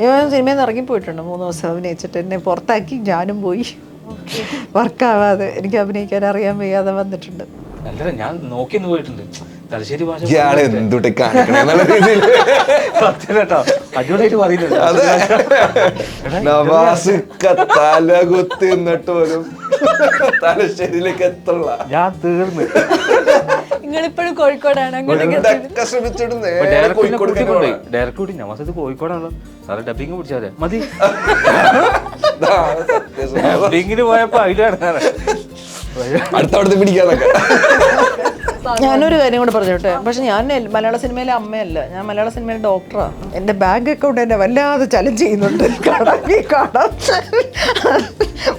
ഞാൻ സിനിമയിൽ നിന്ന് ഇറങ്ങിപ്പോയിട്ടുണ്ട് 3 ദിവസം അഭിനയിച്ചിട്ട്. എന്നെ പുറത്താക്കി, ഞാനും പോയി. വർക്കാവാതെ എനിക്ക് അഭിനയിക്കാൻ അറിയാൻ വയ്യാതെ വന്നിട്ടുണ്ട്. അല്ല, ഞാൻ നോക്കി പോയിട്ടുണ്ട്. തലശ്ശേരി ഭാഷ അടിപൊളിയായിട്ട് പറയുന്നുണ്ട്. തലശ്ശേരിയിലേക്ക് എത്തുള്ള ഞാൻ തീർന്ന്. നിങ്ങളിപ്പോഴും കോഴിക്കോടാണ്? ഡയറക്റ്റ് നവാസത്ത് കോഴിക്കോടാണല്ലോ സാറ്. ഡബിങ് പിടിച്ചാലേ മതി. ഡബിങ്ങിന് പോയപ്പോ അതിലാണ് അടുത്തവിടുത്തെ പിടിക്കാന്നൊക്കെ. ഞാനൊരു കാര്യം കൂടെ പറഞ്ഞോട്ടെ. പക്ഷെ ഞാൻ മലയാള സിനിമയിലെ അമ്മയല്ല, ഞാൻ മലയാള സിനിമയിലെ ഡോക്ടറാണ്. എൻ്റെ ബാങ്ക് അക്കൗണ്ട് എന്നെ വല്ലാതെ ചലഞ്ച് ചെയ്യുന്നുണ്ട്.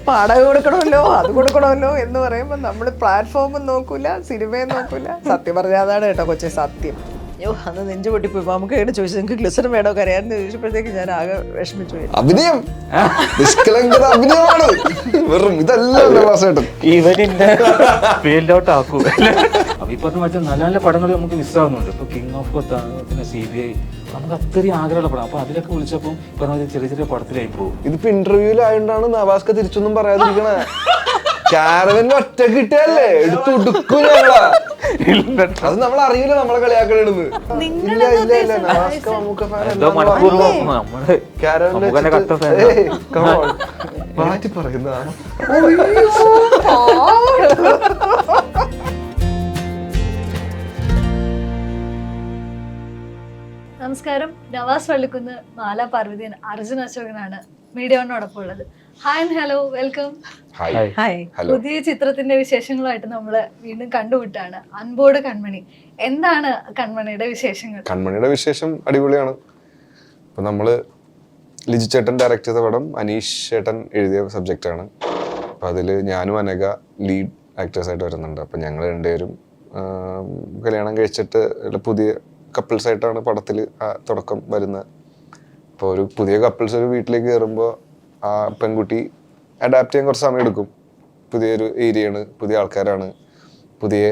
വാടക കൊടുക്കണമല്ലോ, അത് കൊടുക്കണമല്ലോ എന്ന് പറയുമ്പോൾ നമ്മൾ പ്ലാറ്റ്ഫോമും നോക്കൂല, സിനിമയും നോക്കൂല. സത്യം പറഞ്ഞാൽ അതാണ് കേട്ടോ കൊച്ചെ സത്യം. അയ്യോ, അന്ന് നെഞ്ചു പൊട്ടിപ്പോയി. നമുക്ക് എങ്ങനെ ചോദിച്ചു നിങ്ങൾക്ക് ഗ്ലിസറിൻ വേണോ കരയാന്ന് ചോദിച്ചപ്പോഴത്തേക്ക് ഞാൻ ആകെ വിഷമിച്ചു പോയി. അഭിനയം നിഷ്കളങ്കത അഭിനയമാണ്, വെറും ഇതല്ല. ഇവനിന്റെ ഫീൽഡ് ഔട്ട് ആക്കൂ. അപ്പൊ ഈ പറഞ്ഞ മറ്റേ നല്ല നല്ല പടങ്ങൾ നമുക്ക് മിസ്സാവുന്നുണ്ട്. ഇപ്പൊ കിങ് ഓഫ് കൊത്താണ്, പിന്നെ CBI, നമുക്ക് അത്രയും ആഗ്രഹമുള്ള പടം. അപ്പൊ അതിലൊക്കെ വിളിച്ചപ്പോൾ പറഞ്ഞ ചെറിയ ചെറിയ പടത്തിലായി പോകും. ഇതിപ്പോ ഇന്റർവ്യൂലായോണ്ടാണ് നവാസ്ക തിരിച്ചൊന്നും പറയാതിരിക്കണേ. കാരവനിൽ ഒറ്റ കിട്ടിയല്ലേ എടുത്തു ഉടുക്കും ഞങ്ങളാ. അത് നമ്മൾ അറിയില്ല, നമ്മളെ കളിയാക്കണെന്ന്. ഇല്ല ഇല്ല ഇല്ല, നവാസ്ക നമുക്ക് മാറ്റി പറയുന്ന. നമസ്കാരം. നവാസ് വള്ളിക്കുന്ന്, മാല പാർവതിയൻ, അർജുൻ അശോകനാണ് മീഡിയോനോടൊപ്പം ഉള്ളത്. Hi and hello, welcome. Hi. പുതിയ ചിത്രത്തിന്റെ വിശേഷങ്ങളുമായിട്ട് നമ്മള് വീണ്ടും കണ്ടുവിട്ടാണ്. അൻപോട് കൺമണി. എന്താണ് കൺമണിയുടെ വിശേഷങ്ങൾ? കൺമണിയുടെ വിശേഷം അടിപൊളിയാണ്. ഇപ്പൊ നമ്മള് ലിജു ചേട്ടൻ ഡയറക്ട് ചെയ്ത പടം അനീഷ് ചേട്ടൻ എഴുതിയ സബ്ജക്റ്റാണ്. അപ്പൊ അതില് ഞാനും അനഘ ലീഡ് ആക്ടേഴ്സായിട്ട് വരുന്നുണ്ട്. അപ്പൊ ഞങ്ങൾ രണ്ടുപേരും കല്യാണം കഴിച്ചിട്ട് പുതിയ കപ്പിൾസ് ആയിട്ടാണ് പടത്തിൽ തുടക്കം വരുന്നത്. അപ്പോൾ ഒരു പുതിയ കപ്പിൾസ് ഒരു വീട്ടിലേക്ക് കയറുമ്പോൾ ആ പെൺകുട്ടി അഡാപ്റ്റ് ചെയ്യാൻ കുറച്ച് സമയം എടുക്കും. പുതിയൊരു ഏരിയയാണ്, പുതിയ ആൾക്കാരാണ്, പുതിയ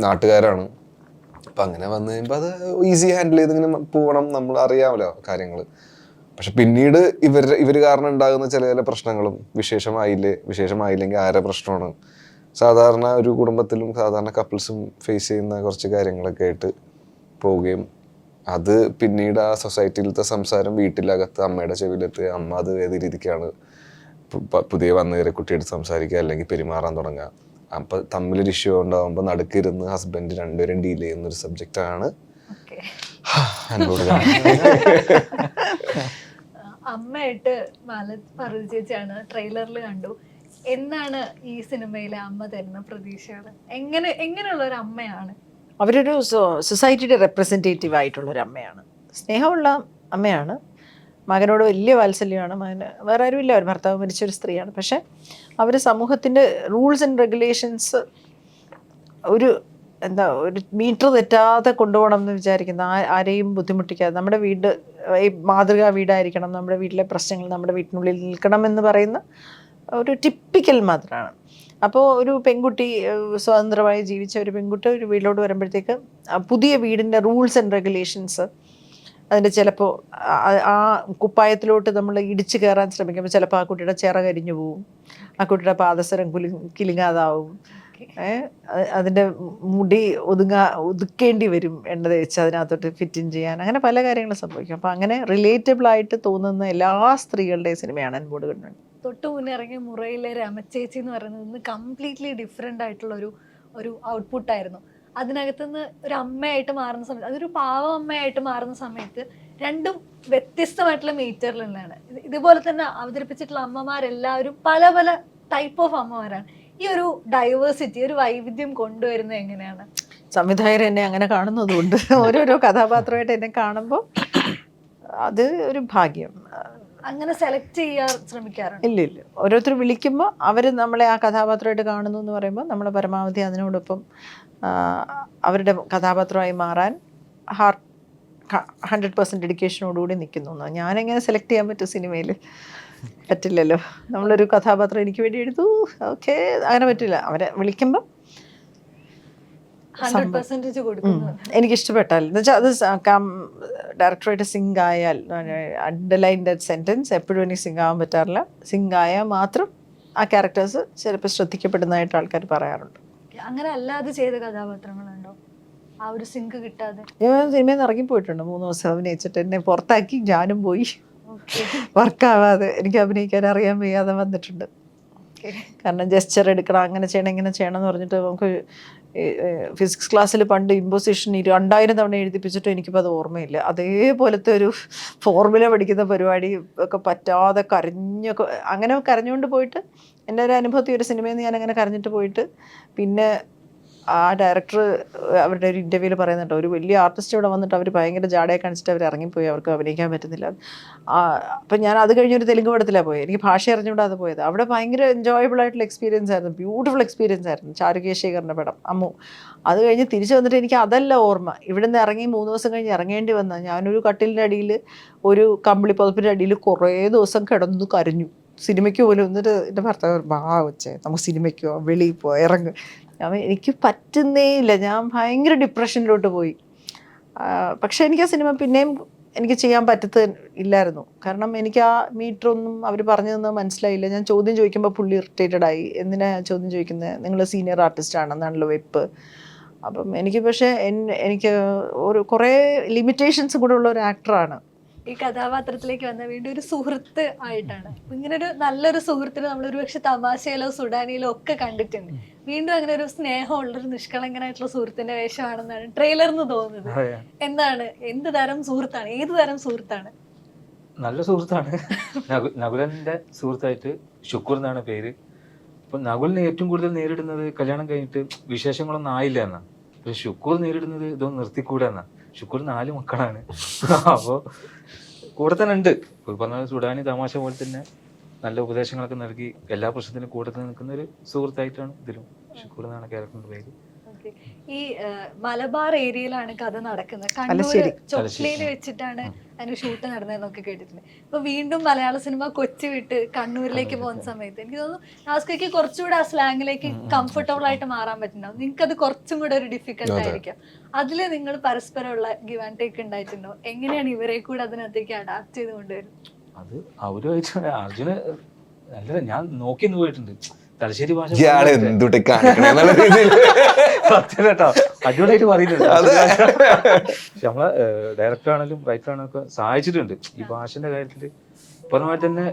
നാട്ടുകാരാണ്. അപ്പം അങ്ങനെ വന്നു കഴിയുമ്പോൾ അത് ഈസി ഹാൻഡിൽ ചെയ്ത് ഇങ്ങനെ പോകണം. നമ്മൾ അറിയാമല്ലോ കാര്യങ്ങൾ. പക്ഷെ പിന്നീട് ഇവർ കാരണം ഉണ്ടാകുന്ന ചില ചില പ്രശ്നങ്ങളും വിശേഷമായില്ലെങ്കിൽ ആരെ പ്രശ്നമാണ് സാധാരണ ഒരു കുടുംബത്തിലും സാധാരണ കപ്പിൾസും ഫേസ് ചെയ്യുന്ന കുറച്ച് കാര്യങ്ങളൊക്കെ ആയിട്ട് പോവുകയും അത് പിന്നീട് ആ സൊസൈറ്റിയിലത്തെ സംസാരം വീട്ടിലകത്ത് അമ്മയുടെ ചെവിയിലെത്ത് അമ്മ അത് ഏത് രീതിക്കാണ് പുതിയ വന്നു കയറിയ കുട്ടിയായിട്ട് സംസാരിക്കുക അല്ലെങ്കിൽ പെരുമാറാൻ തുടങ്ങുക. അപ്പം തമ്മിലൊരു ഇഷ്യൂ ഉണ്ടാകുമ്പോൾ നടുക്കിരുന്ന് ഹസ്ബൻഡ് രണ്ടുപേരും ഡീൽ ചെയ്യുന്നൊരു സബ്ജക്റ്റാണ് അമ്മയായിട്ട് മാല പാർവതി ചേച്ചിയാണ് ട്രെയിലറിൽ കണ്ടു. എന്താണ് ഈ സിനിമയിലെ അമ്മ തരുന്ന പ്രതീക്ഷകൾ? എങ്ങനെയുള്ള ഒരു അമ്മയാണ്? അവരൊരു സൊസൈറ്റിയുടെ റെപ്രസെൻറ്റേറ്റീവ് ആയിട്ടുള്ളൊരു അമ്മയാണ്. സ്നേഹമുള്ള അമ്മയാണ്. മകനോട് വലിയ വാത്സല്യമാണ്. മകന് വേറെ ആരും ഇല്ല, അവർ ഭർത്താവ് മരിച്ചൊരു സ്ത്രീയാണ്. പക്ഷേ അവർ സമൂഹത്തിൻ്റെ റൂൾസ് ആൻഡ് റെഗുലേഷൻസ് ഒരു മീറ്റർ തെറ്റാതെ കൊണ്ടുപോകണം എന്ന് വിചാരിക്കുന്ന, ആരെയും ബുദ്ധിമുട്ടിക്കാതെ, നമ്മുടെ വീട് ഈ മാതൃകാ വീടായിരിക്കണം, നമ്മുടെ വീട്ടിലെ പ്രശ്നങ്ങൾ നമ്മുടെ വീട്ടിനുള്ളിൽ നിൽക്കണം എന്ന് പറയുന്ന ഒരു ടിപ്പിക്കൽ മദറാണ്. അപ്പോൾ ഒരു പെൺകുട്ടി, സ്വതന്ത്രമായി ജീവിച്ച ഒരു പെൺകുട്ടി ഒരു വീട്ടിലോട്ട് വരുമ്പോഴത്തേക്ക് പുതിയ വീടിൻ്റെ റൂൾസ് ആൻഡ് റെഗുലേഷൻസ്, അതിൻ്റെ ചിലപ്പോൾ ആ കുപ്പായത്തിലോട്ട് നമ്മൾ ഇടിച്ചു കയറാൻ ശ്രമിക്കുമ്പോൾ ചിലപ്പോൾ ആ കുട്ടിയുടെ ചിറ കരിഞ്ഞു പോവും, ആ കുട്ടിയുടെ പാദസരം കിലുങ്ങാതാവും, അതിൻ്റെ മുടി ഒതുക്കേണ്ടി വരും, എണ്ണ തേച്ച് അതിനകത്തോട്ട് ഫിറ്റിൻ ചെയ്യാൻ, അങ്ങനെ പല കാര്യങ്ങളും സംഭവിക്കും. അപ്പോൾ അങ്ങനെ റിലേറ്റബിളായിട്ട് തോന്നുന്ന എല്ലാ സ്ത്രീകളുടെയും സിനിമയാണ് അൻപോട് കൺമണി. തൊട്ട് മുന്നേ ഇറങ്ങിയ മുറയിലെ രമച്ചേച്ചി എന്ന് പറയുന്നത് കംപ്ലീറ്റ്ലി ഡിഫറെൻ്റ് ആയിട്ടുള്ള ഒരു ഔട്ട്പുട്ടായിരുന്നു. അതിനകത്തുനിന്ന് ഒരു അമ്മയായിട്ട് മാറുന്ന സമയത്ത്, അതൊരു പാവ അമ്മയായിട്ട് മാറുന്ന സമയത്ത് രണ്ടും വ്യത്യസ്തമായിട്ടുള്ള മീറ്ററിലാണ്. ഇതുപോലെ തന്നെ അവതരിപ്പിച്ചിട്ടുള്ള അമ്മമാരെല്ലാവരും പല പല ടൈപ്പ് ഓഫ് അമ്മമാരാണ്. ഈ ഒരു ഡൈവേഴ്സിറ്റി, ഒരു വൈവിധ്യം കൊണ്ടുവരുന്നത് എങ്ങനെയാണ്? സംവിധായകർ എന്നെ അങ്ങനെ കാണുന്നതുകൊണ്ട് ഓരോരോ കഥാപാത്രമായിട്ട് എന്നെ കാണുമ്പോൾ അത് ഒരു ഭാഗ്യം. അങ്ങനെ സെലക്ട് ചെയ്യാൻ ശ്രമിക്കാറുണ്ട്? ഇല്ല. ഓരോരുത്തർ വിളിക്കുമ്പോൾ അവർ നമ്മളെ ആ കഥാപാത്രമായിട്ട് കാണുന്നു എന്ന് പറയുമ്പോൾ നമ്മൾ പരമാവധി അതിനോടൊപ്പം അവരുടെ കഥാപാത്രമായി മാറാൻ 100% ഡെഡിക്കേഷനോടുകൂടി നിൽക്കുന്നു. ഞാനെങ്ങനെ സെലക്ട് ചെയ്യാൻ പറ്റും സിനിമയിൽ? പറ്റില്ലല്ലോ. നമ്മളൊരു കഥാപാത്രം എനിക്ക് വേണ്ടി എഴുതൂ, ഓക്കെ, അങ്ങനെ പറ്റില്ല. അവരെ വിളിക്കുമ്പം 100% കൊടുക്കുന്നു. എനിക്കിഷ്ടപ്പെട്ടാൽ എന്ന് വെച്ചാൽ അത് ഡയറക്ടറായിട്ട് സിങ്ക് ആയാൽ അണ്ടർലൈൻ ദാറ്റ് സെൻറ്റൻസ് എപ്പോഴും എനിക്ക് സിങ്ക് ആവാൻ പറ്റാറില്ല. സിങ്ക് ആയാൽ മാത്രം ആ ക്യാരക്ടേഴ്സ് ചിലപ്പോൾ ശ്രദ്ധിക്കപ്പെടുന്നതായിട്ട് ആൾക്കാർ പറയാറുണ്ട്. അങ്ങനെ അല്ലാതെ ചെയ്ത കഥാപാത്രങ്ങളുണ്ടോ ആ ഒരു സിങ്ക് കിട്ടാതെ? ഞാൻ സിനിമയിൽ നിന്ന് ഇറങ്ങിപ്പോയിട്ടുണ്ട് 3 ദിവസം അഭിനയിച്ചിട്ട്. എന്നെ പുറത്താക്കി, ഞാനും പോയി. വർക്കാവാതെ എനിക്ക് അഭിനയിക്കാൻ അറിയാൻ വയ്യാതെ വന്നിട്ടുണ്ട്. കാരണം ജെസ്ചർ എടുക്കണം, അങ്ങനെ ചെയ്യണം, ഇങ്ങനെ ചെയ്യണം എന്ന് പറഞ്ഞിട്ട് നമുക്ക് ഫിസിക്സ് ക്ലാസ്സിൽ പണ്ട് ഇമ്പോസിഷൻ 2000 തവണ എഴുതിപ്പിച്ചിട്ടും എനിക്കിപ്പോൾ അത് ഓർമ്മയില്ല. അതേപോലത്തെ ഒരു ഫോർമുല പഠിക്കുന്ന പരിപാടി ഒക്കെ പറ്റാതെ കരഞ്ഞൊക്കെ, അങ്ങനെ കരഞ്ഞുകൊണ്ട് പോയിട്ട് എൻ്റെ ഒരു അനുഭവത്തിൽ ഒരു സിനിമയിൽ നിന്ന് ഞാൻ അങ്ങനെ കരഞ്ഞിട്ട് പോയിട്ട് പിന്നെ ആ ഡയറക്ടർ അവരുടെ ഒരു ഇൻ്റർവ്യൂവിൽ പറയുന്നുണ്ട്, ഒരു വലിയ ആർട്ടിസ്റ്റ് ഇവിടെ വന്നിട്ട് അവർ ഭയങ്കര ജാടയെ കാണിച്ചിട്ട് അവർ ഇറങ്ങിപ്പോയി, അവർക്ക് അഭിനയിക്കാൻ പറ്റുന്നില്ല. അപ്പം ഞാൻ അത് കഴിഞ്ഞൊരു തെലുങ്ക് പടത്തിലാണ് പോയത്. എനിക്ക് ഭാഷ അറിഞ്ഞുകൂടാതെ പോയത്. അവിടെ ഭയങ്കര എൻജോയബിൾ ആയിട്ടുള്ള എക്സ്പീരിയൻസ് ആയിരുന്നു, ബ്യൂട്ടിഫുൾ എക്സ്പീരിയൻസ് ആയിരുന്നു. ചാരുകേശേഖറിൻ്റെ പടം അമ്മു. അത് കഴിഞ്ഞ് തിരിച്ചു വന്നിട്ട് എനിക്ക് അതല്ല ഓർമ്മ. ഇവിടെ നിന്ന് ഇറങ്ങി 3 ദിവസം കഴിഞ്ഞ് ഇറങ്ങേണ്ടി വന്ന ഞാനൊരു കട്ടിലിൻ്റെ അടിയിൽ, ഒരു കമ്പിളി പുതപ്പിൻ്റെ അടിയിൽ കുറേ ദിവസം കിടന്നു കരഞ്ഞു. സിനിമയ്ക്ക് പോലും. എന്നിട്ട് എൻ്റെ ഭർത്താവ് വെച്ചേ നമുക്ക് സിനിമയ്ക്കോ വെളിയിൽ പോ ഇറങ്ങും. എനിക്ക് പറ്റുന്നേ ഇല്ല. ഞാൻ ഭയങ്കര ഡിപ്രഷനിലോട്ട് പോയി. പക്ഷേ എനിക്ക് ആ സിനിമ പിന്നെയും എനിക്ക് ചെയ്യാൻ ഇല്ലായിരുന്നു. കാരണം എനിക്ക് ആ മീറ്ററൊന്നും അവർ പറഞ്ഞു തന്നത് മനസ്സിലായില്ല. ഞാൻ ചോദ്യം ചോദിക്കുമ്പോൾ പുള്ളി ഇറിറ്റേറ്റഡ് ആയി. എന്തിനാ ചോദ്യം ചോദിക്കുന്നത്, നിങ്ങൾ സീനിയർ ആർട്ടിസ്റ്റ് ആണെന്നാണല്ലോ വെപ്പ്. അപ്പം എനിക്ക് പക്ഷേ എനിക്ക് കുറേ ലിമിറ്റേഷൻസ് കൂടെ ഉള്ള ഒരു ആക്ടറാണ്. ഈ കഥാപാത്രത്തിലേക്ക് വന്ന വീണ്ടും ഒരു സുഹൃത്ത് ആയിട്ടാണ്. ഇങ്ങനെ ഒരു നല്ലൊരു സുഹൃത്തിനെ നമ്മൾ ഒരുപക്ഷെ തമാശയിലോ സുഡാനിയിലോ ഒക്കെ കണ്ടിട്ടുണ്ട്. വീണ്ടും അങ്ങനെ ഒരു സ്നേഹമുള്ളൊരു നിഷ്കളങ്കനായിട്ടുള്ള സുഹൃത്തിന്റെ വേഷമാണെന്നാണ് ട്രെയിലറിന് തോന്നുന്നത്. എന്താണ്, എന്ത് തരം സുഹൃത്താണ്, ഏത് തരം സുഹൃത്താണ്? നല്ല സുഹൃത്താണ്. നകുലന്റെ സുഹൃത്തായിട്ട് ശുക്കൂർ എന്നാണ് പേര്. അപ്പൊ നകുലിന് ഏറ്റവും കൂടുതൽ നേരിടുന്നത് കല്യാണം കഴിഞ്ഞിട്ട് വിശേഷങ്ങളൊന്നും ആയില്ല എന്നാ. പക്ഷെ ശുക്കൂർ നേരിടുന്നത് ഇതൊന്നും നിർത്തിക്കൂടാ എന്നാ. ശുക്കൂർ 4 മക്കളാണ്. അപ്പോൾ കൂടെ തന്നെ ഉണ്ട്. പറഞ്ഞ സുഡാനി തമാശ പോലെ തന്നെ നല്ല ഉപദേശങ്ങളൊക്കെ നൽകി എല്ലാ പ്രശ്നത്തിനും കൂടെ തന്നെ നിൽക്കുന്ന ഒരു സുഹൃത്തായിട്ടാണ് ഇതിലും ശുക്കൂർ എന്നാണ് ക്യാരക്ടറിന്റെ പേര്. ഈ മലബാർ ഏരിയയിലാണ് കഥ നടക്കുന്നത്. കണ്ണൂർ ചൊക്ലിയിൽ വെച്ചിട്ടാണ് അതിന് ഷൂട്ട് നടന്നതെന്നൊക്കെ കേട്ടിട്ടുണ്ട്. ഇപ്പൊ വീണ്ടും മലയാള സിനിമ കൊച്ചി വിട്ട് കണ്ണൂരിലേക്ക് പോകുന്ന സമയത്ത് എനിക്ക് തോന്നുന്നു നാസ്കയ്ക്ക് കുറച്ചുകൂടെ ആ സ്ലാങ്ങിലേക്ക് കംഫർട്ടബിൾ ആയിട്ട് മാറാൻ പറ്റുന്നുണ്ടാവും. നിങ്ങൾക്ക് അത് കുറച്ചും കൂടെ ഒരു ഡിഫിക്കൽട്ട് ആയിരിക്കും. അതില് നിങ്ങൾ പരസ്പരമുള്ള ഗിവ് ആൻഡ് ടേക്ക് ഉണ്ടായിട്ടുണ്ടോ? എങ്ങനെയാണ് ഇവരെ കൂടെ അതിനകത്തേക്ക് അഡാപ്റ്റ് ചെയ്ത് കൊണ്ടുവരുന്നത്? അത് അവരുമായിട്ട് അർജുന് നല്ല ഞാൻ നോക്കി പോയിട്ടുണ്ട്. തലശ്ശേരി ഭാഷ കേട്ടോ അടിപൊളിയായിട്ട് പറയുന്നുണ്ട്. പക്ഷെ നമ്മളെ ഡയറക്ടർ ആണെങ്കിലും റൈറ്റർ ആണെങ്കിലും ഒക്കെ സഹായിച്ചിട്ടുണ്ട് ഈ ഭാഷന്റെ കാര്യത്തില്. പറഞ്ഞ പോലെ തന്നെ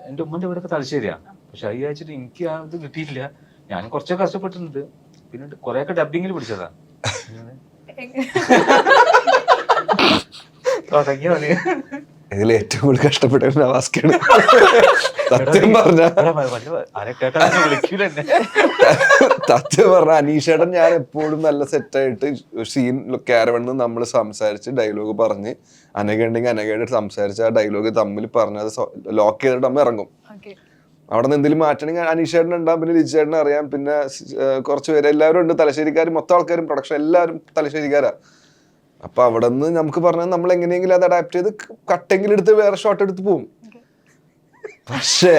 എൻ്റെ ഉമ്മന്റെ വീടൊക്കെ തലശ്ശേരിയാണ്. പക്ഷെ അത് വിചാരിച്ചിട്ട് എനിക്ക് ആ ഇത് കിട്ടിയിട്ടില്ല. ഞാൻ കുറച്ചൊക്കെ കഷ്ടപ്പെട്ടിട്ടുണ്ട്. പിന്നെ കുറെയൊക്കെ ഡബിങ്ങിൽ പിടിച്ചതാ. ഇതിൽ ഏറ്റവും കൂടുതൽ കഷ്ടപ്പെട്ട നവാസ്കാണ്. സത്യം പറഞ്ഞ അനീഷേട്ടൻ ഞാൻ എപ്പോഴും നല്ല സെറ്റായിട്ട് സീൻ ക്യാരവണ്ണ് നമ്മൾ സംസാരിച്ച് ഡയലോഗ് പറഞ്ഞ് അനഘ ഉണ്ടെങ്കിൽ അനഘയായിട്ട് സംസാരിച്ച് ആ ഡയലോഗ് തമ്മിൽ പറഞ്ഞ് അത് ലോക്ക് ചെയ്തിട്ട് നമ്മൾ ഇറങ്ങും. അവിടെ നിന്ന് എന്തെങ്കിലും മാറ്റണമെങ്കിൽ അനീഷേട്ടൻ ഉണ്ടാകും, പിന്നെ ലിജേട്ടനെ അറിയാം, പിന്നെ കുറച്ച് പേര് എല്ലാവരും ഉണ്ട്. തലശ്ശേരിക്കാരും മൊത്തം ആൾക്കാരും പ്രൊഡക്ഷൻ എല്ലാവരും തലശ്ശേരിക്കാരാ. അപ്പൊ അവിടെ നിന്ന് നമുക്ക് പറഞ്ഞാൽ നമ്മൾ എങ്ങനെയെങ്കിലും അത് അഡാപ്റ്റ് ചെയ്ത് കട്ടെങ്കിലും എടുത്ത് വേറെ ഷോട്ട് എടുത്ത് പോകും. പക്ഷേ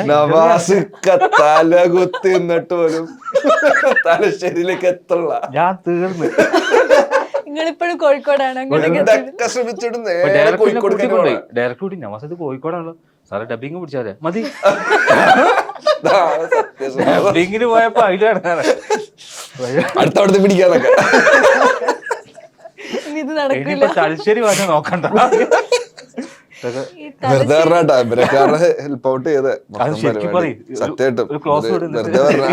നവാസ് തല കുത്തി നിന്നിട്ട് പോലും തലശ്ശേരിയിലേക്ക് എത്തള്ള. ഞാൻ തീർന്നു. നിങ്ങളിപ്പോഴും കോഴിക്കോടാണ്. ശ്രമിച്ചിട്ട് ഡയറക്ടർ നവാസ് കോഴിക്കോടാണല്ലോ സാറെ ഡബിങ് പിടിച്ചാലേ മതി. ഡബിങ്ങിന് പോയപ്പോ അതിലാണ് അടുത്തവിടുത്തെ പിടിക്കാന്നൊക്കെ. തലശ്ശേരി ഭാഷ നോക്കണ്ട. വെറുതെ പറഞ്ഞാട്ടാ ഇവരെക്കാരുടെ ഹെൽപ്പ് ഔട്ട് ചെയ്ത് സത്യമായിട്ടും വെറുതെ പറഞ്ഞ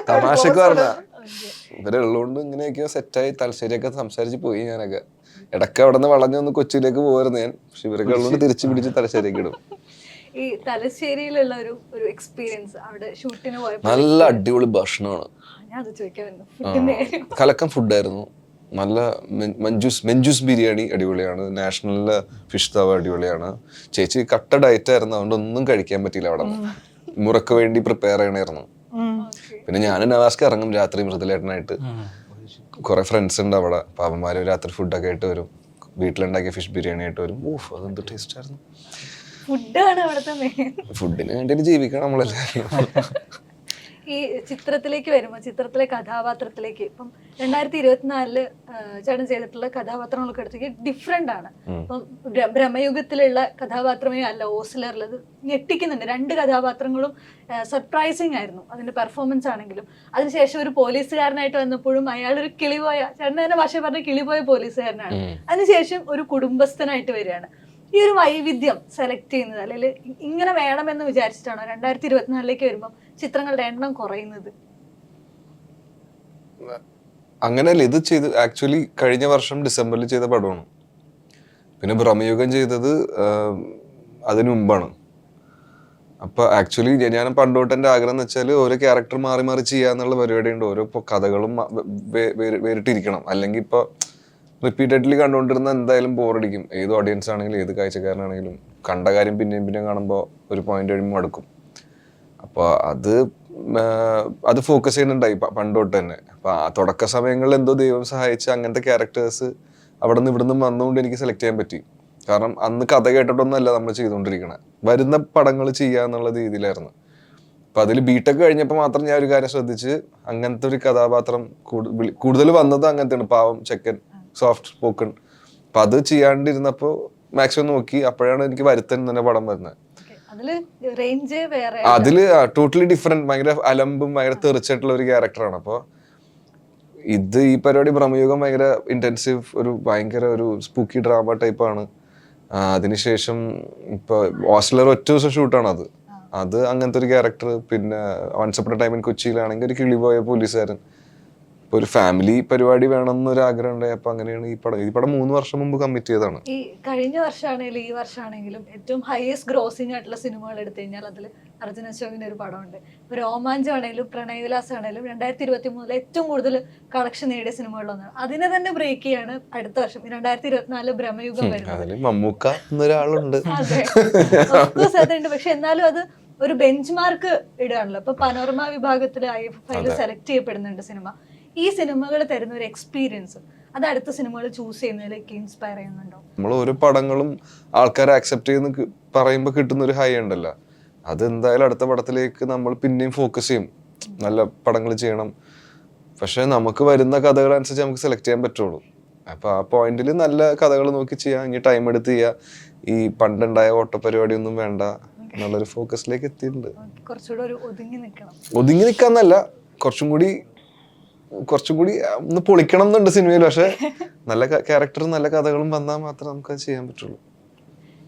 തമാശക്ക് പറഞ്ഞ ഇവരുള്ളതുകൊണ്ട് ഇങ്ങനെയൊക്കെയോ സെറ്റായി തലശ്ശേരിയൊക്കെ സംസാരിച്ച് പോയി. ഞാനൊക്കെ ഇടയ്ക്ക് അവിടെ നിന്ന് വളഞ്ഞൊന്ന് കൊച്ചിയിലേക്ക് പോയിരുന്നു ഞാൻ. പക്ഷെ ഇവരൊക്കെ ഉള്ളതുകൊണ്ട് തിരിച്ചു പിടിച്ച് തലശ്ശേരിക്ക് ഇടും. ഈ തലശ്ശേരിയിലുള്ള ഒരു എക്സ്പീരിയൻസ് അവിടെ ഷൂട്ടിന് പോയപ്പോൾ നല്ല അടിപൊളി ഭക്ഷണമാണ്. കലക്കം ഫുഡായിരുന്നു. നല്ല മഞ്ജൂസ് ബിരിയാണി അടിപൊളിയാണ്. നാഷണലിലെ ഫിഷ് തവ അടിപൊളിയാണ്. ചേച്ചി കട്ട ഡയറ്റ് ആയിരുന്നു, അതുകൊണ്ട് ഒന്നും കഴിക്കാൻ പറ്റിയില്ല. അവിടെ മുറക്ക് വേണ്ടി പ്രിപ്പയർ ചെയ്യണമായിരുന്നു. പിന്നെ ഞാനും നവാസ്ക്ക് ഇറങ്ങും രാത്രി മൃദുലേട്ടനായിട്ട്. കുറെ ഫ്രണ്ട്സ് ഉണ്ട് അവിടെ. പാപ്പന്മാര് രാത്രി ഫുഡൊക്കെ ആയിട്ട് വരും. വീട്ടിലുണ്ടാക്കിയ ഫിഷ് ബിരിയാണി ആയിട്ട് വരും. അതെന്ത് ടേസ്റ്റ് ആയിരുന്നു. ഫുഡിന് വേണ്ടിയിട്ട് ജീവിക്കണം നമ്മളെല്ലാവരും. ഈ ഈ ചിത്രത്തിലേക്ക് വരുമ്പോൾ ചിത്രത്തിലെ കഥാപാത്രത്തിലേക്ക് ഇപ്പം 2024 ചേട്ടൻ ചെയ്തിട്ടുള്ള കഥാപാത്രങ്ങളൊക്കെ എടുത്തേക്ക് ഡിഫറെന്റ് ആണ്. ഇപ്പം ഭ്രമയുഗത്തിലുള്ള കഥാപാത്രമേ അല്ല ഓസ്ലറിലത് ഞെട്ടിക്കുന്നുണ്ട്. 2 കഥാപാത്രങ്ങളും സർപ്രൈസിങ് ആയിരുന്നു അതിന്റെ പെർഫോമൻസ് ആണെങ്കിലും. അതിനുശേഷം ഒരു പോലീസുകാരനായിട്ട് വന്നപ്പോഴും അയാളൊരു കിളിപോയ, ചേട്ടൻ തന്നെ ഭാഷ പറഞ്ഞ കിളിപോയ പോലീസുകാരനാണ്. അതിനുശേഷം ഒരു കുടുംബസ്ഥനായിട്ട് വരികയാണ്. ഈ ഒരു വൈവിധ്യം സെലക്ട് ചെയ്യുന്നത് അല്ലെങ്കിൽ ഇങ്ങനെ വേണമെന്ന് വിചാരിച്ചിട്ടാണോ 2024 വരുമ്പോൾ ചിത്രങ്ങളുടെ എണ്ണം കുറയുന്നത്? അങ്ങനെയല്ല, ഇത് ചെയ്ത് ആക്ച്വലി കഴിഞ്ഞ വർഷം ഡിസംബറിൽ ചെയ്ത പടമാണ്. പിന്നെ ഭ്രമയുഗം ചെയ്തത് അതിനു മുമ്പാണ്. അപ്പൊ ആക്ച്വലി ഞാൻ പണ്ടോട്ട് എൻ്റെ ആഗ്രഹം എന്ന് വെച്ചാൽ ഓരോ ക്യാരക്ടർ മാറി മാറി ചെയ്യാന്നുള്ള പരിപാടിയുണ്ട്. ഓരോ ഇപ്പോൾ കഥകളും വേറിട്ടിരിക്കണം. അല്ലെങ്കിൽ ഇപ്പോൾ റിപ്പീറ്റഡ്ലി കണ്ടുകൊണ്ടിരുന്ന എന്തായാലും ബോറടിക്കും. ഏത് ഓഡിയൻസ് ആണെങ്കിലും ഏത് കാഴ്ചക്കാരനാണെങ്കിലും കണ്ട കാര്യം പിന്നെയും പിന്നെയും കാണുമ്പോൾ ഒരു പോയിന്റ് കഴിയുമ്പോൾ മടുക്കും. അപ്പോൾ അത് ഫോക്കസ് ചെയ്യുന്നുണ്ടായി പണ്ടോട്ട് തന്നെ. അപ്പോൾ ആ തുടക്ക സമയങ്ങളിൽ എന്തോ ദൈവം സഹായിച്ച് അങ്ങനത്തെ ക്യാരക്ടേഴ്സ് അവിടെ നിന്ന് ഇവിടെ നിന്നും വന്നുകൊണ്ട് എനിക്ക് സെലക്ട് ചെയ്യാൻ പറ്റി. കാരണം അന്ന് കഥ കേട്ടിട്ടൊന്നുമല്ല നമ്മൾ ചെയ്തുകൊണ്ടിരിക്കണേ, വരുന്ന പടങ്ങൾ ചെയ്യുക എന്നുള്ള രീതിയിലായിരുന്നു. അപ്പം അതിൽ ബിടെക് കഴിഞ്ഞപ്പോൾ മാത്രം ഞാൻ ഒരു കാര്യം ശ്രദ്ധിച്ച്, അങ്ങനത്തെ ഒരു കഥാപാത്രം കൂടുതൽ വന്നത് അങ്ങനത്തെയാണ്, പാവം ചെക്കൻ, സോഫ്റ്റ് സ്പോക്കൺ. അപ്പം അത് ചെയ്യാണ്ടിരുന്നപ്പോൾ മാക്സിമം നോക്കി, അപ്പോഴാണ് എനിക്ക് വരുത്തൻ തന്നെ പടം വരുന്നത്. അതില് ടോട്ടലി ഡിഫറെന്റ്, ഭയങ്കര അലമ്പും ഭയങ്കര തെറിച്ചിട്ടുള്ള ഒരു ക്യാരക്ടറാണ്. അപ്പോൾ ഈ പരിപാടി ഭ്രമയുഗം ഭയങ്കര ഇന്റൻസീവ്, ഭയങ്കര ഒരു സ്പൂക്കി ഡ്രാമ ടൈപ്പാണ്. അതിനുശേഷം ഇപ്പൊ ഓസ്ലർ ഒറ്റ ദിവസം ഷൂട്ടാണ് അത് അങ്ങനത്തെ ഒരു ക്യാരക്ടർ. പിന്നെ once upon a time in കൊച്ചിയിലാണെങ്കിൽ ഒരു കിളിപോയ പോലീസുകാരൻ. ഇപ്പൊ ഒരു ഫാമിലി പരിപാടി വേണമെന്നൊരു ആഗ്രഹം ഉണ്ടായി. അപ്പൊ അങ്ങനെയാണ് ഈ പടം 3 വർഷം മുമ്പ് കമ്മിറ്റ് ചെയ്തതാണ്. ഈ കഴിഞ്ഞ വർഷമാണെങ്കിലും ഈ വർഷമാണെങ്കിലും ഏറ്റവും ഹയസ്റ്റ് ഗ്രോസിംഗ് ആയിട്ടുള്ള സിനിമകൾ എടുത്തു കഴിഞ്ഞാൽ അതിൽ അർജുൻ അശോകിന്റെ ഒരു പടമുണ്ട്. ഇപ്പൊ രോമാഞ്ചം ആണെങ്കിലും പ്രണയവിലാസം ആണെങ്കിലും 2023 ഏറ്റവും കൂടുതൽ കളക്ഷൻ നേടിയ സിനിമകളിലൊന്നാണ്. അതിനെ തന്നെ ബ്രേക്ക് ചെയ്യാണ് അടുത്ത വർഷം 2024 ഭ്രമയുഗം വരുന്നത്. മമ്മൂക്ക എന്നൊരാളുണ്ട്. അതെ, അതുണ്ട്. പക്ഷെ എന്നാലും അത് ഒരു ബെഞ്ച് മാർക്ക് ഇടുകയാണല്ലോ. ഇപ്പൊ പനോരമ വിഭാഗത്തിൽ IFFI സെലക്ട് ചെയ്യപ്പെടുന്നുണ്ട് സിനിമ. ഈ സിനിമകൾ തരുന്ന ഒരു എക്സ്പീരിയൻസ് അത് അടുത്ത സിനിമകൾ ചൂസ് ചെയ്യുന്നതിലേക്ക് ഇൻസ്പയർ ചെയ്യുന്നുണ്ടോ? നമ്മൾ ഓരോ പടങ്ങളും ആൾക്കാരെ അക്സെപ്റ്റ് ചെയ്യുന്ന പറയുമ്പോൾ കിട്ടുന്ന ഒരു ഹൈ ഉണ്ടല്ലോ, അത് എന്തായാലും അടുത്ത പടത്തിലേക്ക് നമ്മൾ പിന്നെയും ഫോക്കസ് ചെയ്യും. നല്ല പടങ്ങൾ ചെയ്യണം. പക്ഷെ നമുക്ക് വരുന്ന കഥകൾ അനുസരിച്ച് നമുക്ക് സെലക്ട് ചെയ്യാൻ പറ്റുള്ളൂ. അപ്പൊ ആ പോയിന്റിൽ നല്ല കഥകൾ നോക്കി ചെയ്യാം. ഇനി ടൈം എടുത്ത് ചെയ്യാം. ഈ പണ്ടുണ്ടായ ഓട്ടപരിപാടി ഒന്നും വേണ്ട എന്നുള്ളൊരു ഫോക്കസിലേക്ക് എത്തിയിട്ടുണ്ട്. കുറച്ചുകൂടി ഒതുങ്ങി നിൽക്കാന്നല്ല, കുറച്ചും കൂടി ഒന്ന് പൊളിക്കണം എന്നുണ്ട് സിനിമയിൽ. പക്ഷെ നല്ല ക്യാരക്ടറും നല്ല കഥകളും വന്നാൽ മാത്രമേ നമുക്ക് അത് ചെയ്യാൻ പറ്റുള്ളൂ.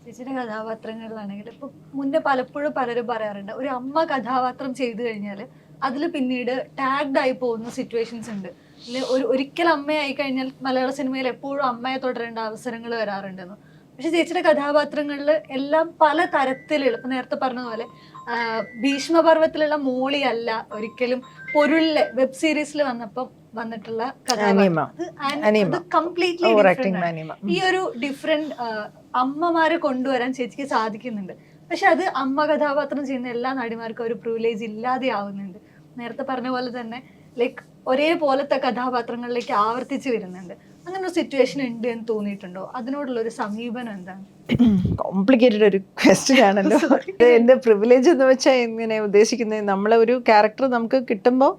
ചേച്ചിയുടെ കഥാപാത്രങ്ങളിലാണെങ്കിൽ ഇപ്പൊ മുന്നേ പലപ്പോഴും പലരും പറയാറുണ്ട്, ഒരു അമ്മ കഥാപാത്രം ചെയ്തു കഴിഞ്ഞാൽ അതിൽ പിന്നീട് ടാഗ്ഡ് ആയി പോകുന്ന സിറ്റുവേഷൻസ് ഉണ്ട്. ഒരിക്കൽ അമ്മയായി കഴിഞ്ഞാൽ മലയാള സിനിമയിൽ എപ്പോഴും അമ്മയെ തുടരേണ്ട അവസരങ്ങൾ വരാറുണ്ടെന്ന്. പക്ഷെ ചേച്ചിയുടെ കഥാപാത്രങ്ങളിൽ എല്ലാം പല തരത്തിലുള്ള, ഇപ്പൊ നേരത്തെ പറഞ്ഞതുപോലെ ഭീഷ്മപർവത്തിലുള്ള മോളി അല്ല ഒരിക്കലും പൊരുളിലെ വെബ് സീരീസിൽ വന്നിട്ടുള്ള കഥാപാത്രം കംപ്ലീറ്റ്ലി ഡിഫറെന്റ്. ഈ ഒരു ഡിഫറെന്റ് അമ്മമാരെ കൊണ്ടുവരാൻ ചേച്ചിക്ക് സാധിക്കുന്നുണ്ട്. പക്ഷെ അത് അമ്മ കഥാപാത്രം ചെയ്യുന്ന എല്ലാ നടിമാർക്കും ഒരു പ്രിവിലേജ് ഇല്ലാതെ ആവുന്നുണ്ട്. നേരത്തെ പറഞ്ഞ പോലെ തന്നെ ലൈക്ക് ഒരേപോലത്തെ കഥാപാത്രങ്ങളിലേക്ക് ആവർത്തിച്ച് വരുന്നുണ്ട്. അങ്ങനെ ഒരു സിറ്റുവേഷൻ ഉണ്ട് എന്ന് തോന്നിയിട്ടുണ്ടോ? അതിനോടുള്ള ഒരു സമീപനം എന്താണ്? കോംപ്ലിക്കേറ്റഡ് ഒരു ക്വസ്റ്റ്യൻ ആണല്ലോ. എൻ്റെ പ്രിവിലേജ് എന്ന് വെച്ചാൽ എങ്ങനെ ഉദ്ദേശിക്കുന്നത്, നമ്മളെ ഒരു ക്യാരക്ടർ നമുക്ക് കിട്ടുമ്പോൾ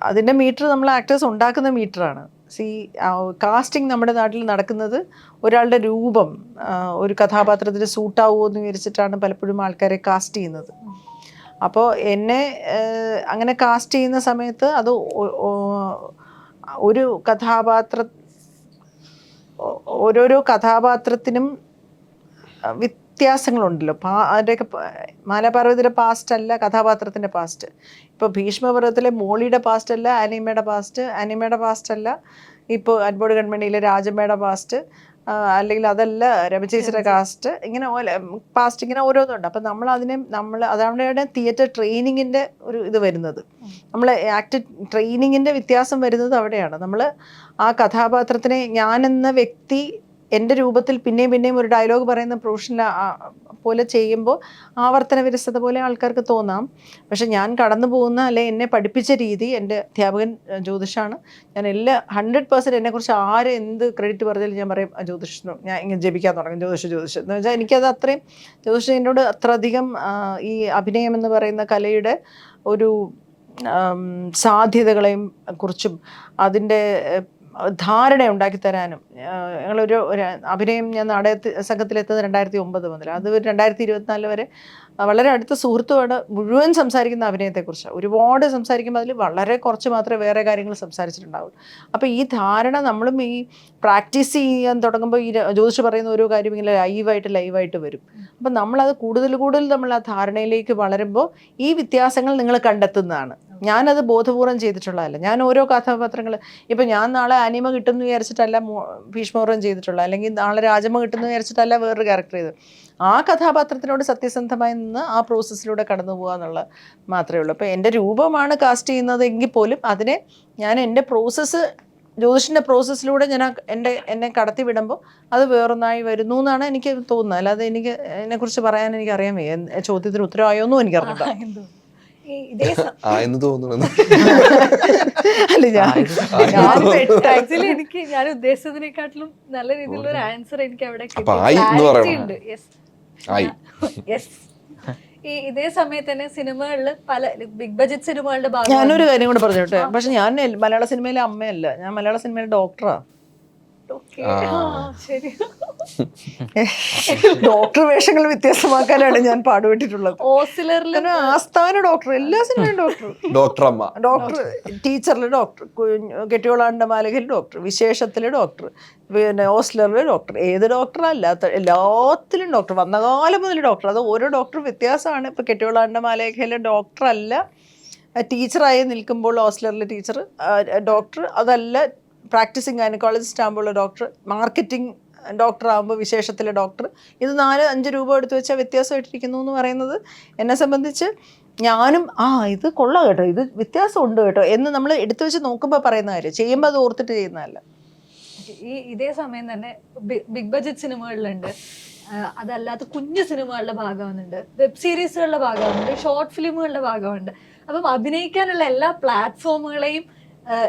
അതിൻ്റെ മീറ്റർ നമ്മൾ ആക്ടേഴ്സ് ഉണ്ടാക്കുന്ന മീറ്ററാണ്. കാസ്റ്റിംഗ് നമ്മുടെ നാട്ടിൽ നടക്കുന്നത് ഒരാളുടെ രൂപം ഒരു കഥാപാത്രത്തിന് സൂട്ടാവുമോ എന്ന് വിചാരിച്ചിട്ടാണ് പലപ്പോഴും ആൾക്കാരെ കാസ്റ്റ് ചെയ്യുന്നത്. അപ്പോൾ എന്നെ അങ്ങനെ കാസ്റ്റ് ചെയ്യുന്ന സമയത്ത് അത് ഒരു ഓരോരോ കഥാപാത്രത്തിനും വ്യത്യാസങ്ങളുണ്ടല്ലോ. അതിൻ്റെയൊക്കെ മാലാപാർവതിയുടെ പാസ്റ്റ് അല്ല കഥാപാത്രത്തിൻ്റെ പാസ്റ്റ്. ഇപ്പോൾ ഭീഷ്മപർവത്തിലെ മോളിയുടെ പാസ്റ്റ് അല്ല അനിമയുടെ പാസ്റ്റ് അല്ല ഇപ്പോൾ അൻപോട് കൺമണിയിലെ രാജമ്മയുടെ പാസ്റ്റ്, അല്ലെങ്കിൽ അതല്ല രമചേച്ചിയുടെ കാസ്റ്റ്. ഇങ്ങനെ പാസ്റ്റ് ഇങ്ങനെ ഓരോന്നുണ്ട്. അപ്പം അതാണ് തിയേറ്റർ ട്രെയിനിങ്ങിൻ്റെ ഒരു ഇത് വരുന്നത്. നമ്മൾ ആക്ട് ട്രെയിനിങ്ങിൻ്റെ വ്യത്യാസം വരുന്നത് അവിടെയാണ്. നമ്മൾ ആ കഥാപാത്രത്തിനെ ഞാനെന്ന വ്യക്തി എൻ്റെ രൂപത്തിൽ പിന്നെയും പിന്നെയും ഒരു ഡയലോഗ് പറയുന്ന പ്രൊഫഷണൽ പോലെ ചെയ്യുമ്പോൾ ആവർത്തന വിരസത പോലെ ആൾക്കാർക്ക് തോന്നാം. പക്ഷെ ഞാൻ കടന്നു പോകുന്ന അല്ലെ എന്നെ പഠിപ്പിച്ച രീതി, എൻ്റെ അധ്യാപകൻ ജ്യോതിഷാണ്. ഞാൻ 100% എന്നെക്കുറിച്ച് ആര് എന്ത് ക്രെഡിറ്റ് പറഞ്ഞാലും ഞാൻ പറയും ജ്യോതിഷം, ഞാൻ ഇങ്ങനെ ജപിക്കാൻ തുടങ്ങും ജ്യോതിഷം എന്ന് വെച്ചാൽ എനിക്കത് അത്രയും ജ്യോതിഷം എന്നോട് അത്രയധികം ഈ അഭിനയം എന്ന് പറയുന്ന കലയുടെ ഒരു സാധ്യതകളെയും കുറിച്ചും അതിൻ്റെ ധാരണ ഉണ്ടാക്കി തരാനും. ഞങ്ങളൊരു അഭിനയം, ഞാൻ നാടക സംഘത്തിലെത്തുന്നത് 2009 മുതൽ, അത് 2024 വരെ വളരെ അടുത്ത സുഹൃത്തുമാണ്. മുഴുവൻ സംസാരിക്കുന്ന അഭിനയത്തെക്കുറിച്ച് ഒരുപാട് സംസാരിക്കുമ്പോൾ അതിൽ വളരെ കുറച്ച് മാത്രമേ വേറെ കാര്യങ്ങൾ സംസാരിച്ചിട്ടുണ്ടാവുള്ളൂ. അപ്പോൾ ഈ ധാരണ നമ്മളും ഈ പ്രാക്ടീസ് ചെയ്യാൻ തുടങ്ങുമ്പോൾ ഈ ജ്യോതിഷ് പറയുന്ന ഓരോ കാര്യം ഇങ്ങനെ ലൈവായിട്ട് വരും. അപ്പം നമ്മളത് കൂടുതൽ നമ്മൾ ആ ധാരണയിലേക്ക് വളരുമ്പോൾ ഈ വ്യത്യാസങ്ങൾ നിങ്ങൾ കണ്ടെത്തുന്നതാണ്. ഞാനത് ബോധപൂർവം ചെയ്തിട്ടുള്ളതല്ല. ഞാൻ ഓരോ കഥാപാത്രങ്ങൾ, ഇപ്പം ഞാൻ നാളെ അനിമ കിട്ടുമെന്ന് വിചാരിച്ചിട്ടല്ല ഭീഷ്മപൂർവ്വം ചെയ്തിട്ടുള്ള, അല്ലെങ്കിൽ നാളെ രാജമ കിട്ടുമെന്ന് വിചാരിച്ചിട്ടല്ല വേറൊരു ക്യാരക്ടർ ചെയ്ത്. ആ കഥാപാത്രത്തിനോട് സത്യസന്ധമായി നിന്ന് ആ പ്രോസസ്സിലൂടെ കടന്നു പോകുക എന്നുള്ളത് മാത്രമേ ഉള്ളൂ. അപ്പോൾ എൻ്റെ രൂപമാണ് കാസ്റ്റ് ചെയ്യുന്നത് എങ്കിൽ പോലും അതിനെ ഞാൻ എൻ്റെ പ്രോസസ്സ്, ജ്യോതിഷിൻ്റെ പ്രോസസ്സിലൂടെ ഞാൻ എന്നെ കടത്തി വിടുമ്പോൾ അത് വേറൊന്നായി വരുന്നു എന്നാണ് എനിക്ക് തോന്നുന്നത്. അല്ലാതെ എനിക്ക് അതിനെക്കുറിച്ച് പറയാൻ എനിക്കറിയാൻ വയ്യ. ചോദ്യത്തിന് ഉത്തരവായോന്നും എനിക്കറിഞ്ഞില്ല. എന്ന് തോന്നുന്നു. അല്ല, ആക്ച്വലി എനിക്ക് ഞാൻ ഉദ്ദേശിച്ചതിനെക്കാട്ടിലും നല്ല രീതിയിലുള്ള ഒരു ആൻസർ എനിക്ക് അവിടെ ഉണ്ട്. ഈ ഇതേ സമയത്ത് തന്നെ സിനിമകളിൽ പല ബിഗ് ബഡ്ജറ്റ് സിനിമകളുടെ ഭാഗം. ഞാനൊരു കാര്യം കൂടെ പറഞ്ഞോട്ടെ, പക്ഷെ ഞാൻ മലയാള സിനിമയിലെ അമ്മയല്ല, ഞാൻ മലയാള സിനിമയിലെ ഡോക്ടറാ. ഡോക്ടർ വേഷങ്ങൾ വ്യത്യാസമാക്കാനാണ് ഞാൻ പാടുപെട്ടിട്ടുള്ളത്. ആസ്ഥാന ഡോക്ടർ, എല്ലാ സിനിമയും ഡോക്ടർ, ടീച്ചറിലെ ഡോക്ടർ, കെട്ടിയോളാണ്ട മാലകയിൽ ഡോക്ടർ, വിശേഷത്തിലെ ഡോക്ടർ, പിന്നെ ഓസ്ലറിലെ ഡോക്ടർ, ഏത് ഡോക്ടർ അല്ലാത്ത എല്ലാത്തിലും ഡോക്ടർ, വന്ന കാലം മുതൽ ഡോക്ടർ. അത് ഓരോ ഡോക്ടർ വ്യത്യാസമാണ്. ഇപ്പൊ കെട്ടിയോളാണ്ട മാലകയിലെ ഡോക്ടർ അല്ല, ടീച്ചറായി നിൽക്കുമ്പോൾ ഓസ്ലറിലെ ടീച്ചർ ഡോക്ടർ, അതല്ല പ്രാക്ടീസിങ് ഗൈനക്കോളജിസ്റ്റ് ആകുമ്പോൾ ഡോക്ടർ, മാർക്കറ്റിംഗ് ഡോക്ടർ ആകുമ്പോൾ വിശേഷത്തിലെ ഡോക്ടർ. ഇത് 4-5 രൂപ എടുത്തു വെച്ചാൽ വ്യത്യാസമായിട്ടിരിക്കുന്നു എന്ന് പറയുന്നത് എന്നെ സംബന്ധിച്ച് ഞാനും ഇത് കൊള്ളാം കേട്ടോ, ഇത് വ്യത്യാസമുണ്ട് കേട്ടോ എന്ന് നമ്മൾ എടുത്തു വെച്ച് നോക്കുമ്പോൾ പറയുന്ന കാര്യം, ചെയ്യുമ്പോൾ അത് ഓർത്തിട്ട് ചെയ്യുന്നതല്ല. ഇതേ സമയം തന്നെ ബിഗ് ബഡ്ജറ്റ് സിനിമകളിലുണ്ട്, അതല്ലാത്ത കുഞ്ഞു സിനിമകളുടെ ഭാഗമാകുന്നുണ്ട്, വെബ് സീരീസുകളുടെ ഭാഗമാകുന്നുണ്ട്, ഷോർട്ട് ഫിലിമുകളുടെ ഭാഗമുണ്ട്. അപ്പം അഭിനയിക്കാനുള്ള എല്ലാ പ്ലാറ്റ്ഫോമുകളെയും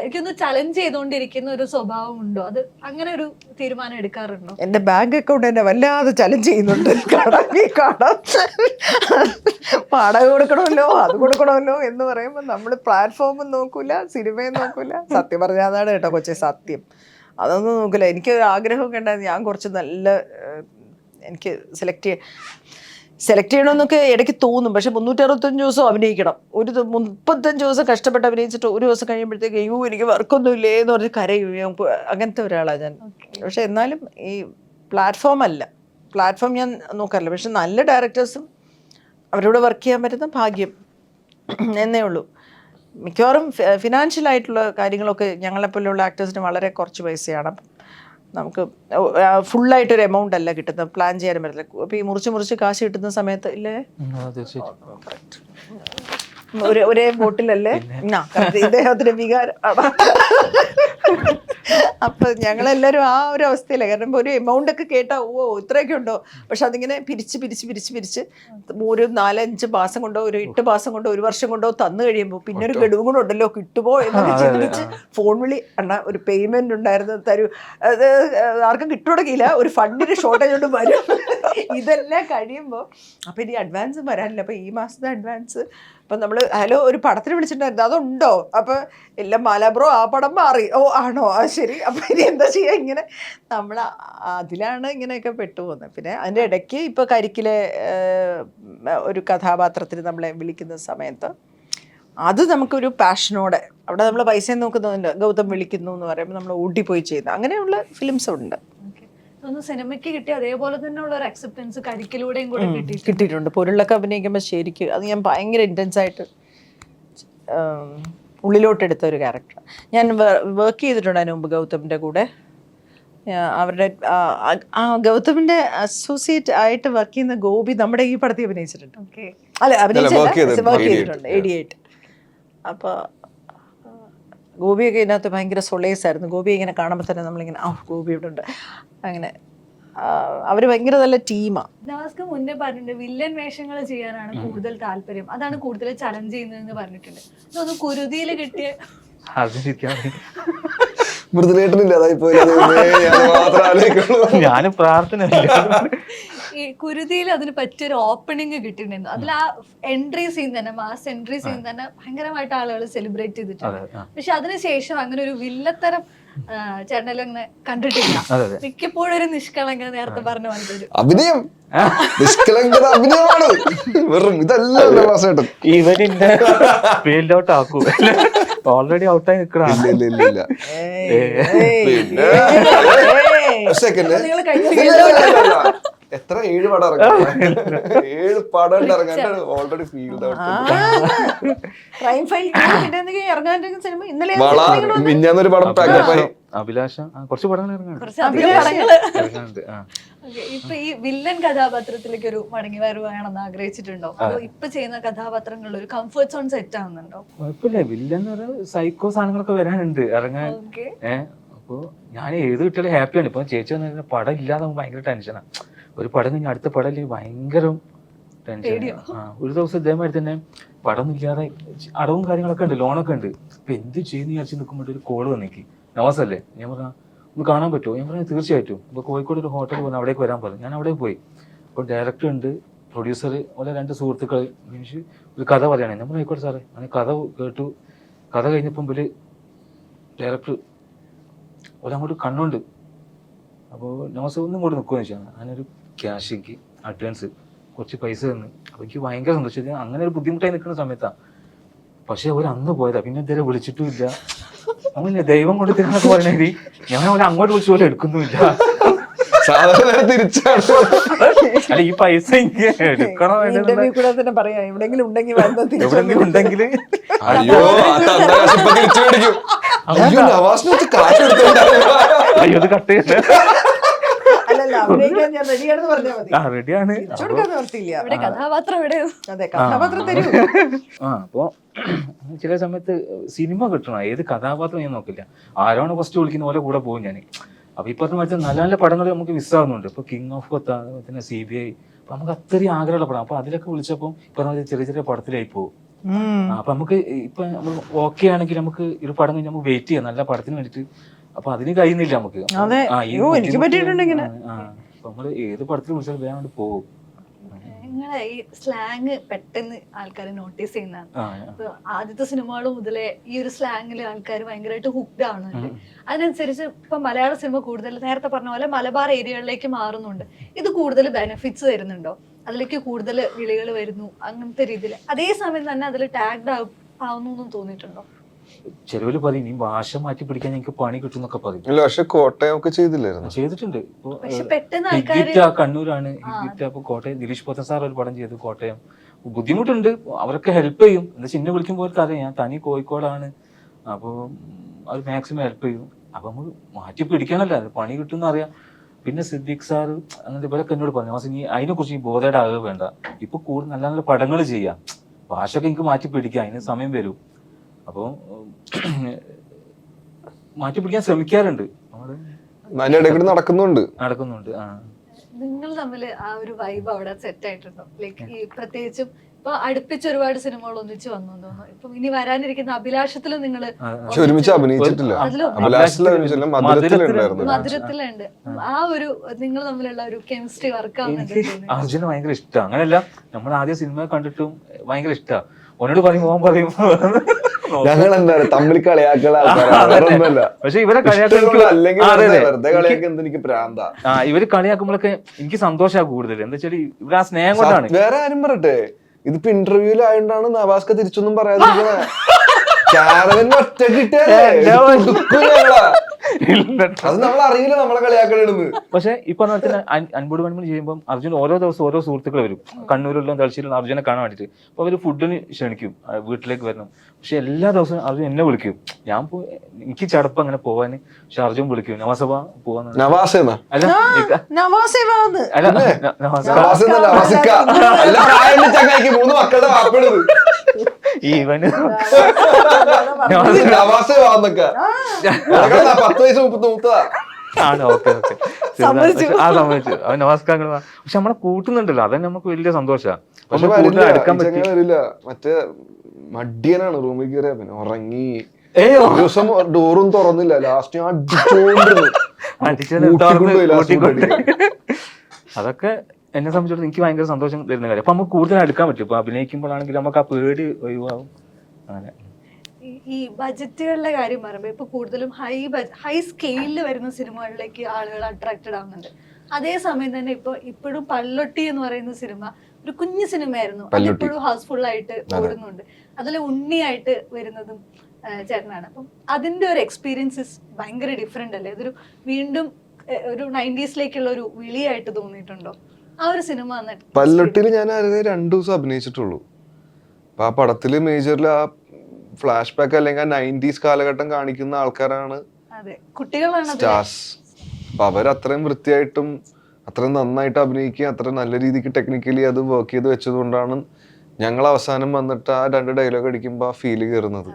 എനിക്കൊന്ന് ചലഞ്ച് ചെയ്തുകൊണ്ടിരിക്കുന്ന ഒരു സ്വഭാവം ഉണ്ടോ? അത് അങ്ങനെ ഒരു തീരുമാനം എടുക്കാറുണ്ടോ? എൻ്റെ ബാങ്ക് അക്കൗണ്ട് എന്നെ വല്ലാതെ ചലഞ്ച് ചെയ്യുന്നുണ്ട്. വാടക കൊടുക്കണമല്ലോ, അത് കൊടുക്കണമല്ലോ എന്ന് പറയുമ്പോൾ നമ്മൾ പ്ലാറ്റ്ഫോമും നോക്കൂല, സിനിമയും നോക്കൂല. സത്യം പറഞ്ഞാൽ അതാണ് കേട്ടോ കൊച്ചെ സത്യം, അതൊന്നും നോക്കില്ല. എനിക്കൊരു ആഗ്രഹമൊക്കെ ഉണ്ടായിരുന്നു, ഞാൻ കുറച്ച് നല്ല എനിക്ക് സെലക്ട് ചെയ്യണമെന്നൊക്കെ ഇടയ്ക്ക് തോന്നും. പക്ഷെ 365 ദിവസം അഭിനയിക്കണം. ഒരു 35 ദിവസം കഷ്ടപ്പെട്ട് അഭിനയിച്ചിട്ട് ഒരു ദിവസം കഴിയുമ്പോഴത്തേക്ക് എനിക്ക് വർക്കൊന്നും ഇല്ലേ എന്ന് പറഞ്ഞ് കരയും. അങ്ങനത്തെ ഒരാളാണ് ഞാൻ. പക്ഷെ എന്നാലും ഈ പ്ലാറ്റ്ഫോം ഞാൻ നോക്കാറില്ല. പക്ഷെ നല്ല ഡയറക്ടേഴ്സും അവരോട് വർക്ക് ചെയ്യാൻ പറ്റുന്ന ഭാഗ്യം എന്നേ ഉള്ളൂ. മിക്കവാറും ഫിനാൻഷ്യലായിട്ടുള്ള കാര്യങ്ങളൊക്കെ ഞങ്ങളെപ്പോലെയുള്ള ആക്ടേഴ്സിന് വളരെ കുറച്ച് പൈസയാണ്. നമുക്ക് ഫുള്ളായിട്ടൊരു എമൗണ്ട് അല്ല കിട്ടുന്നത്, പ്ലാൻ ചെയ്യാനും പറ്റില്ല. അപ്പോൾ ഈ മുറിച്ച് കാശ് കിട്ടുന്ന സമയത്ത് ഇല്ലേ, ഒരേ ബോട്ടിലല്ലേ ഇദ്ദേഹത്തിന്റെ വികാരം. അപ്പൊ ഞങ്ങളെല്ലാവരും ആ ഒരു അവസ്ഥയില്ല. കാരണം ഒരു എമൗണ്ട് ഒക്കെ കേട്ടാ ഇത്രയൊക്കെ ഉണ്ടോ, പക്ഷെ അതിങ്ങനെ പിരിച്ച് ഒരു 4-5 മാസം കൊണ്ടോ ഒരു 8 മാസം കൊണ്ടോ ഒരു വർഷം കൊണ്ടോ തന്നു കഴിയുമ്പോൾ പിന്നെ ഒരു ഗഡുവും കൂടെ ഉണ്ടല്ലോ, കിട്ടുമോ എന്നൊക്കെ ചിന്തിച്ച് ഫോൺ വിളി ഒരു പേയ്മെന്റ് ഉണ്ടായിരുന്നു, തരൂ, അത് ആർക്കും കിട്ടുടങ്ങിയില്ല, ഒരു ഫണ്ടിന് ഷോർട്ടേജ് കൊണ്ട് വരും. ഇതെല്ലാം കഴിയുമ്പോൾ അപ്പൊ ഇനി അഡ്വാൻസ് വരാനില്ല. അപ്പൊ ഈ മാസത്തെ അഡ്വാൻസ് അപ്പം നമ്മൾ ഹലോ ഒരു പടത്തിന് വിളിച്ചിട്ടുണ്ടായിരുന്നു, അതുണ്ടോ? അപ്പോൾ എല്ലാം മാലാബ്രോ ആ പടം മാറി, ആണോ, ശരി, അപ്പം ഇനി എന്താ ചെയ്യുക? ഇങ്ങനെ നമ്മൾ അതിലാണ് ഇങ്ങനെയൊക്കെ പെട്ടുപോകുന്നത്. പിന്നെ അതിൻ്റെ ഇടയ്ക്ക് ഇപ്പോൾ കരിക്കിലെ ഒരു കഥാപാത്രത്തിന് നമ്മളെ വിളിക്കുന്ന സമയത്ത് അത് നമുക്കൊരു പാഷനോടെ, അവിടെ നമ്മൾ പൈസ നോക്കുന്നുണ്ട്, ഗൗതം വിളിക്കുന്നു എന്ന് പറയുമ്പോൾ നമ്മൾ ഓടിപ്പോയി ചെയ്യുന്നത്, അങ്ങനെയുള്ള ഫിലിംസും ഉണ്ട്. സിനിമയ്ക്ക് കിട്ടിയ അതേപോലെ തന്നെ ഉള്ള ഒരു അക്സെപ്റ്റൻസ് കരിക്കിലൂടെയും കൂടെ കിട്ടിയിട്ടുണ്ട്. പൊരുളൊക്കെ അഭിനയിക്കുമ്പോൾ ശരിക്കും അത് ഞാൻ ഭയങ്കര ഇൻറ്റൻസായിട്ട് ഉള്ളിലോട്ടെടുത്ത ഒരു ക്യാരക്ടർ. ഞാൻ വർക്ക് ചെയ്തിട്ടുണ്ട് അതിന് മുമ്പ് ഗൗതമിൻ്റെ കൂടെ. അവരുടെ ഗൗതമിൻ്റെ അസോസിയേറ്റ് ആയിട്ട് വർക്ക് ചെയ്യുന്ന ഗോപി നമ്മുടെ ഈ പടത്തിൽ അഭിനയിച്ചിട്ടുണ്ട്. അല്ല, അഭിനയിച്ചില്ല, വർക്ക് ചെയ്തിട്ടുണ്ട് 88. അപ്പോൾ ഗോപിയൊക്കെ ഇതിനകത്ത് ഭയങ്കര സൊളേസായിരുന്നു. ഗോപി ഇങ്ങനെ കാണുമ്പോൾ തന്നെ നമ്മളിങ്ങനെ ഗോപി ഇവിടെ ഉണ്ട് അങ്ങനെ. അവർ ഭയങ്കര നല്ല ടീമാണ്. നവാസ്ക്ക് മുന്നേ പറഞ്ഞിട്ടുണ്ട് വില്ലൻ വേഷങ്ങൾ ചെയ്യാനാണ് കൂടുതൽ താല്പര്യം, അതാണ് കൂടുതൽ ചലഞ്ച് ചെയ്യുന്നതെന്ന് പറഞ്ഞിട്ടുണ്ട്. ഇതൊന്ന് കുരുതിയിൽ കിട്ടിയ മൃദുലേട്ടനില്ല അതായി പോയി ഞാൻ പ്രാർത്ഥന ഈ കുരുതിയിൽ അതിന് പറ്റിയൊരു ഓപ്പണിങ് കിട്ടിയിട്ടുണ്ടായിരുന്നു. അതിൽ ആ എൻട്രി സീൻ തന്നെ, മാസ് എൻട്രി സീൻ തന്നെ ഭയങ്കരമായിട്ട് ആളുകൾ സെലിബ്രേറ്റ് ചെയ്തിട്ടുണ്ട്. പക്ഷെ അതിനുശേഷം അങ്ങനെ ഒരു വില്ലത്തരം ചേട്ടനെല്ലാം അങ്ങനെ കണ്ടിട്ടില്ല. മിക്കപ്പോഴും ഒരു നിഷ്കളങ്ക, നേരത്തെ പറഞ്ഞ പോലത്തെ അഭിനയം, നിഷ്കളങ്കത അഭിനയമാണ് വെറും. ഇതല്ല ഇവരിന്റെ ഫീൽഡ് ഔട്ട് ആക്കൂ, ഓൾറെഡി ഔട്ടായി നിൽക്കണം. എത്ര 7 പടം ഇറങ്ങാൻ 7 പടം ഇറങ്ങാൻ ഓൾറെഡി ഫീൽഡ് മിഞ്ഞാന്നൊരു പടം പാക്കപ്പായി. അഭിലാഷ കുറച്ച് പടങ്ങൾ ഇറങ്ങാനുണ്ട്. ഇപ്പൊ ഈ വില്ലൻ കഥാപാത്രത്തിലേക്ക് ഒരു മടങ്ങി വരവാണെന്ന് ആഗ്രഹിച്ചിട്ടുണ്ടോ? അതോ ഇപ്പൊ ചെയ്യുന്ന കഥാപാത്രങ്ങളിൽ ഒരു കംഫർട്ട് സോൺ സെറ്റ് ആവുന്നുണ്ടോ? കുഴപ്പമില്ല, വില്ലൻ സൈക്കോ സാധനങ്ങളൊക്കെ വരാനുണ്ട് ഇറങ്ങാൻ. അപ്പൊ ഞാൻ ഏത് കിട്ടിയാലും ഹാപ്പിയാണ്. ഇപ്പൊ ചേച്ചി വന്ന പടം ഇല്ലാതെ ഭയങ്കര ടെൻഷനാണ്. ഒരു പടം കഴിഞ്ഞ അടുത്ത പടം ഭയങ്കര ടെൻഷൻ. ഒരു ദിവസം ഇതേമാതിരി തന്നെ പടം ഇല്ലാതെ അടവും കാര്യങ്ങളൊക്കെ ഉണ്ട്, ലോണൊക്കെ ഉണ്ട്. ഇപ്പൊ എന്ത് ചെയ്യുന്ന വിചാരിച്ച് നിൽക്കുമ്പോൾ ഒരു കോള് വന്നേക്ക്, നവാസല്ലേ? ഞാൻ പറഞ്ഞ ഒന്ന് കാണാൻ പറ്റുമോ? ഞാൻ പറഞ്ഞു തീർച്ചയായിട്ടും. അപ്പോൾ കോഴിക്കോട് ഒരു ഹോട്ടൽ പറഞ്ഞു, അവിടേക്ക് വരാൻ പറഞ്ഞു. ഞാൻ അവിടെ പോയി. അപ്പോൾ ഡയറക്ടർ ഉണ്ട്, പ്രൊഡ്യൂസർ, ഓരോ 2 സുഹൃത്തുക്കൾ മീൻസ് ഒരു കഥ പറയുകയാണെങ്കിൽ നമ്മൾ ആയിക്കോട്ടെ സാറേ. അങ്ങനെ കഥ കേട്ടു. കഥ കഴിഞ്ഞപ്പം ഇവര് ഡയറക്ടർ ഒരങ്ങോട്ട് കണ്ണുണ്ട്. അപ്പോൾ നവാസ് ഒന്നും കൂടെ നിൽക്കുമെന്ന് വെച്ചാൽ ഞാനൊരു ക്യാഷ് എനിക്ക് അഡ്വാൻസ് കുറച്ച് പൈസ തന്നു. അപ്പോൾ എനിക്ക് ഭയങ്കര സന്തോഷം. അങ്ങനെ ഒരു ബുദ്ധിമുട്ടായി നിൽക്കുന്ന സമയത്താണ്. പക്ഷെ അവർ അന്ന് പോയതാ, പിന്നെ ഇതുവരെ വിളിച്ചിട്ടും ഇല്ല. നമ്മളില്ല ദൈവം കൊണ്ട് തരുന്നൊക്കെ പറയണേ, ഞാൻ അവരെ അങ്ങോട്ട് വിളിച്ചു പോലെ എടുക്കുന്നുമില്ല. അല്ല ഈ പൈസ എനിക്ക് എടുക്കണോ എവിടെങ്കിലും ഉണ്ടെങ്കിൽ അയ്യോ അത് കട്ട് ചെയ്യട്ടെ. റെഡിയാണ്. അപ്പൊ ചില സമയത്ത് സിനിമ കിട്ടണം, ഏത് കഥാപാത്രം ഞാൻ നോക്കില്ല, ആരാണ് ഫസ്റ്റ് വിളിക്കുന്ന പോലെ കൂടെ പോകും ഞാൻ. അപ്പൊ ഈ പറഞ്ഞ വെച്ചാൽ നല്ല നല്ല പടങ്ങൾ നമുക്ക് മിസ്സാകുന്നുണ്ട്. ഇപ്പൊ കിങ് ഓഫ് കൊത്ത, പിന്നെ CBI, അപ്പൊ നമുക്ക് അത്രയും ആഗ്രഹമുള്ള പടം. അപ്പൊ അതിലൊക്കെ വിളിച്ചപ്പോൾ ഇപ്പൊ ചെറിയ ചെറിയ പടത്തിലായി പോകും. അപ്പൊ നമുക്ക് ഇപ്പൊ നമ്മൾ ഓക്കെ ആണെങ്കിൽ നമുക്ക് ഒരു പടം കഴിഞ്ഞ് നമുക്ക് വെയിറ്റ് ചെയ്യാം നല്ല പടത്തിന് വേണ്ടിട്ട്. അപ്പൊ അതിന് കഴിയുന്നില്ല നമുക്ക്. നമ്മള് ഏത് പടത്തിൽ വിളിച്ചാൽ വേഗം കൊണ്ട് പോകും. നിങ്ങളെ ഈ സ്ലാങ് പെട്ടെന്ന് ആൾക്കാർ നോട്ടീസ് ചെയ്യുന്നതാണ്. ഇപ്പൊ ആദ്യത്തെ സിനിമകൾ മുതലേ ഈ ഒരു സ്ലാങ്ങിൽ ആൾക്കാർ ഭയങ്കരമായിട്ട് ഹുക്ഡ് ആവുന്നുണ്ട്. അതിനനുസരിച്ച് ഇപ്പൊ മലയാള സിനിമ കൂടുതൽ നേരത്തെ പറഞ്ഞ പോലെ മലബാർ ഏരിയകളിലേക്ക് മാറുന്നുണ്ട്. ഇത് കൂടുതൽ ബെനിഫിറ്റ്സ് തരുന്നുണ്ടോ? അതിലേക്ക് കൂടുതൽ വിളികൾ വരുന്നു അങ്ങനത്തെ രീതിയിൽ? അതേസമയം തന്നെ അതിൽ ടാഗ്ഡ് ആവുന്നു എന്ന് തോന്നിയിട്ടുണ്ടോ? ചെലവില് പറയും ഈ ഭാഷ മാറ്റി പിടിക്കാൻ ഞങ്ങൾക്ക് പണി കിട്ടും എന്നൊക്കെ പറയും. പക്ഷെ കോട്ടയം ഒക്കെ ചെയ്തില്ലായിരുന്നു? ചെയ്തിട്ടുണ്ട്. കണ്ണൂരാണ് ഹിറ്റ്. അപ്പൊ കോട്ടയം ദിലീഷ് പോത്തൻ സാർ ഒരു പടം ചെയ്തു കോട്ടയം. ബുദ്ധിമുട്ടുണ്ട്, അവരൊക്കെ ഹെൽപ്പ് ചെയ്യും. എന്താ ചിന്ന വിളിക്കുമ്പോൾ അറിയാം ഞാൻ തനി കോഴിക്കോടാണ്, അപ്പൊ അവർ മാക്സിമം ഹെൽപ്പ് ചെയ്യും. അപ്പൊ നമ്മൾ മാറ്റി പിടിക്കാനല്ല, പണി കിട്ടും അറിയാം. പിന്നെ സിദ്ദീഖ് സാർ അങ്ങനത്തെ ഇവരൊക്കെ എന്നോട് പറഞ്ഞു മാസം നീ അതിനെ കുറിച്ച് ബോധയുടെ ആകുക വേണ്ട, ഇപ്പൊ കൂടുതൽ നല്ല നല്ല പടങ്ങൾ ചെയ്യാം, ഭാഷയൊക്കെ എനിക്ക് മാറ്റി പിടിക്കാം, അതിന് സമയം വരും. അപ്പോൾ മാറ്റി പിടിക്കാൻ ശ്രമിക്കാറുണ്ട്, നടക്കുന്നുണ്ട്. നിങ്ങൾ തമ്മിൽ ആ ഒരു വൈബ് അവിടെ സെറ്റ് ആയിട്ടുണ്ടോ? ലൈക്ക് ഈ പ്രത്യേകിച്ചും ഇപ്പൊ അടുപ്പിച്ച് ഒരുപാട് സിനിമകൾ ഒന്നിച്ച് വന്നു തോന്നുന്നു. ഇപ്പൊ ഇനി വരാനിരിക്കുന്ന അഭിലാഷത്തിലും നിങ്ങള് ഒരുമിച്ച് അഭിനയിച്ചിട്ടില്ല. മധുരത്തിലുണ്ട്. ആ ഒരു നിങ്ങൾ തമ്മിലുള്ള ഒരു കെമിസ്ട്രി വർക്ക് ആവുന്നുണ്ട്. അർജുന് ഭയങ്കര ഇഷ്ടമാണ്. അങ്ങനെയല്ല, നമ്മൾ ആദ്യം സിനിമ കണ്ടിട്ടും ഭയങ്കര ഇഷ്ടമാണ്. ഓനോട് പറയുമ്പോ ഓൻ പറയും ഞങ്ങൾ എന്താ തമ്മിൽ കളിയാക്കള. പക്ഷെ ഇവരെ ഇവര് കളിയാക്കുമ്പോഴൊക്കെ എനിക്ക് സന്തോഷമാണ് കൂടുതൽ. എന്താ വെച്ചാൽ ഇവര് ആ സ്നേഹം കൊണ്ടാണ്. വേറെ ആരും പറയട്ടെ, ഇതിപ്പോ ഇന്റർവ്യൂലായോണ്ടാണ് നവാസ്ക തിരിച്ചൊന്നും പറയാതിരിക്കുന്നത്. ഒറ്റ കിട്ടിയാലേ അത് നമ്മൾ അറിയില്ല നമ്മളെ കളിയാക്കണെന്ന്. പക്ഷെ ഇപ്പൊ അൻപത് മണി ചെയ്യുമ്പോൾ അർജുൻ ഓരോ ദിവസം ഓരോ സുഹൃത്തുക്കൾ വരും, കണ്ണൂരിലും തലശ്ശേരിയിലും അർജുനെ കാണാൻ വേണ്ടിട്ട്. അപ്പൊ അവര് ഫുഡിന് ക്ഷണിക്കും, വീട്ടിലേക്ക് വരണം. പക്ഷെ എല്ലാ ദിവസവും അർജുൻ എന്നെ വിളിക്കും. ഞാൻ എനിക്ക് ചടപ്പ് അങ്ങനെ പോവാന്. പക്ഷെ അർജുൻ വിളിക്കും, നവാസഭ പോവാന്ന്. ഈവന് 10 വയസ്സ് 30 ആണ്. ഓക്കെ ഓക്കെ സമ്മതിച്ചു. ആ സമ്മതിച്ചു. അവൻ നമസ്കാരങ്ങൾ പക്ഷെ നമ്മളെ കൂട്ടുന്നുണ്ടല്ലോ, അതന്നെ നമുക്ക് വലിയ സന്തോഷമാണ്. പക്ഷെ കൂടുതൽ വരില്ല, അടുക്കാൻ ഈ പറ്റി. ചങ്ങായി വരില്ല. മറ്റേ മടിയനാണ്. റൂമിൽ കയറിയ പിന്നെ ഉറങ്ങി. ഏയ് ഒരു ദിവസം ഡോറും തുറന്നില്ല. ലാസ്റ്റ് ഞാൻ അടിച്ചോണ്ടിരുന്നു. അടിച്ചത് കൂട്ടിക്കൊണ്ടുപോയി last കൂട്ടിക്കൊണ്ട്. കൂട്ടിയടിക്കാൻ. അതൊക്കെ എന്നെ സംബന്ധിച്ചിടത്തോളം എനിക്ക് ഭയങ്കര സന്തോഷം തരുന്ന കാര്യം. അപ്പൊ നമുക്ക് കൂടുതൽ അടുക്കാൻ പറ്റും. ഇപ്പൊ അഭിനയിക്കുമ്പോഴാണെങ്കിൽ നമുക്ക് ആ പേടി ഒഴിവാകും. അങ്ങനെ ഈ ബജറ്റുകളുടെ കാര്യം പറയുമ്പോൾ ഇപ്പൊ കൂടുതലും ഹൈ സ്കെയിലിൽ വരുന്ന സിനിമകളിലേക്ക് ആളുകൾ അട്രാക്റ്റഡ് ആവുന്നുണ്ട്. അതേസമയം തന്നെ ഇപ്പോഴും പല്ലൊട്ടി എന്ന് പറയുന്ന സിനിമ ഒരു കുഞ്ഞു സിനിമയായിരുന്നു, അതിപ്പോഴും ഹൗസ്ഫുൾ ആയിട്ട് ഓടുന്നുണ്ട്. അതിൽ ഉണ്ണിയായിട്ട് വരുന്നതും ചേട്ടനാണ്. അപ്പം അതിന്റെ ഒരു എക്സ്പീരിയൻസസ് ഭയങ്കര ഡിഫറെന്റ് അല്ലേ? ഇതൊരു വീണ്ടും ഒരു 90s ഒരു വിളിയായിട്ട് തോന്നിയിട്ടുണ്ടോ ആ ഒരു സിനിമ? വന്നിട്ട് പല്ലൊട്ടിയിൽ ഞാൻ 2 ദിവസം അഭിനയിച്ചിട്ടുള്ളൂ. അപ്പൊ ആ പടത്തില് മേജറിൽ ആ ഫ്ലാഷ് ബാക്ക് അല്ലെങ്കിൽ ആ 90s കാലഘട്ടം കാണിക്കുന്ന ആൾക്കാരാണ് കുട്ടികളാണ് സ്റ്റാർസ്. അപ്പൊ അവർ അത്രയും വൃത്തിയായിട്ടും അത്രയും നന്നായിട്ട് അഭിനയിക്കുകയും അത്ര നല്ല രീതിക്ക് ടെക്നിക്കലി അത് വർക്ക് ചെയ്ത് വെച്ചതുകൊണ്ടാണ് ഞങ്ങൾ അവസാനം വന്നിട്ട് ആ 2 ഡയലോഗ് അടിക്കുമ്പോൾ ആ ഫീല് കയറുന്നത്.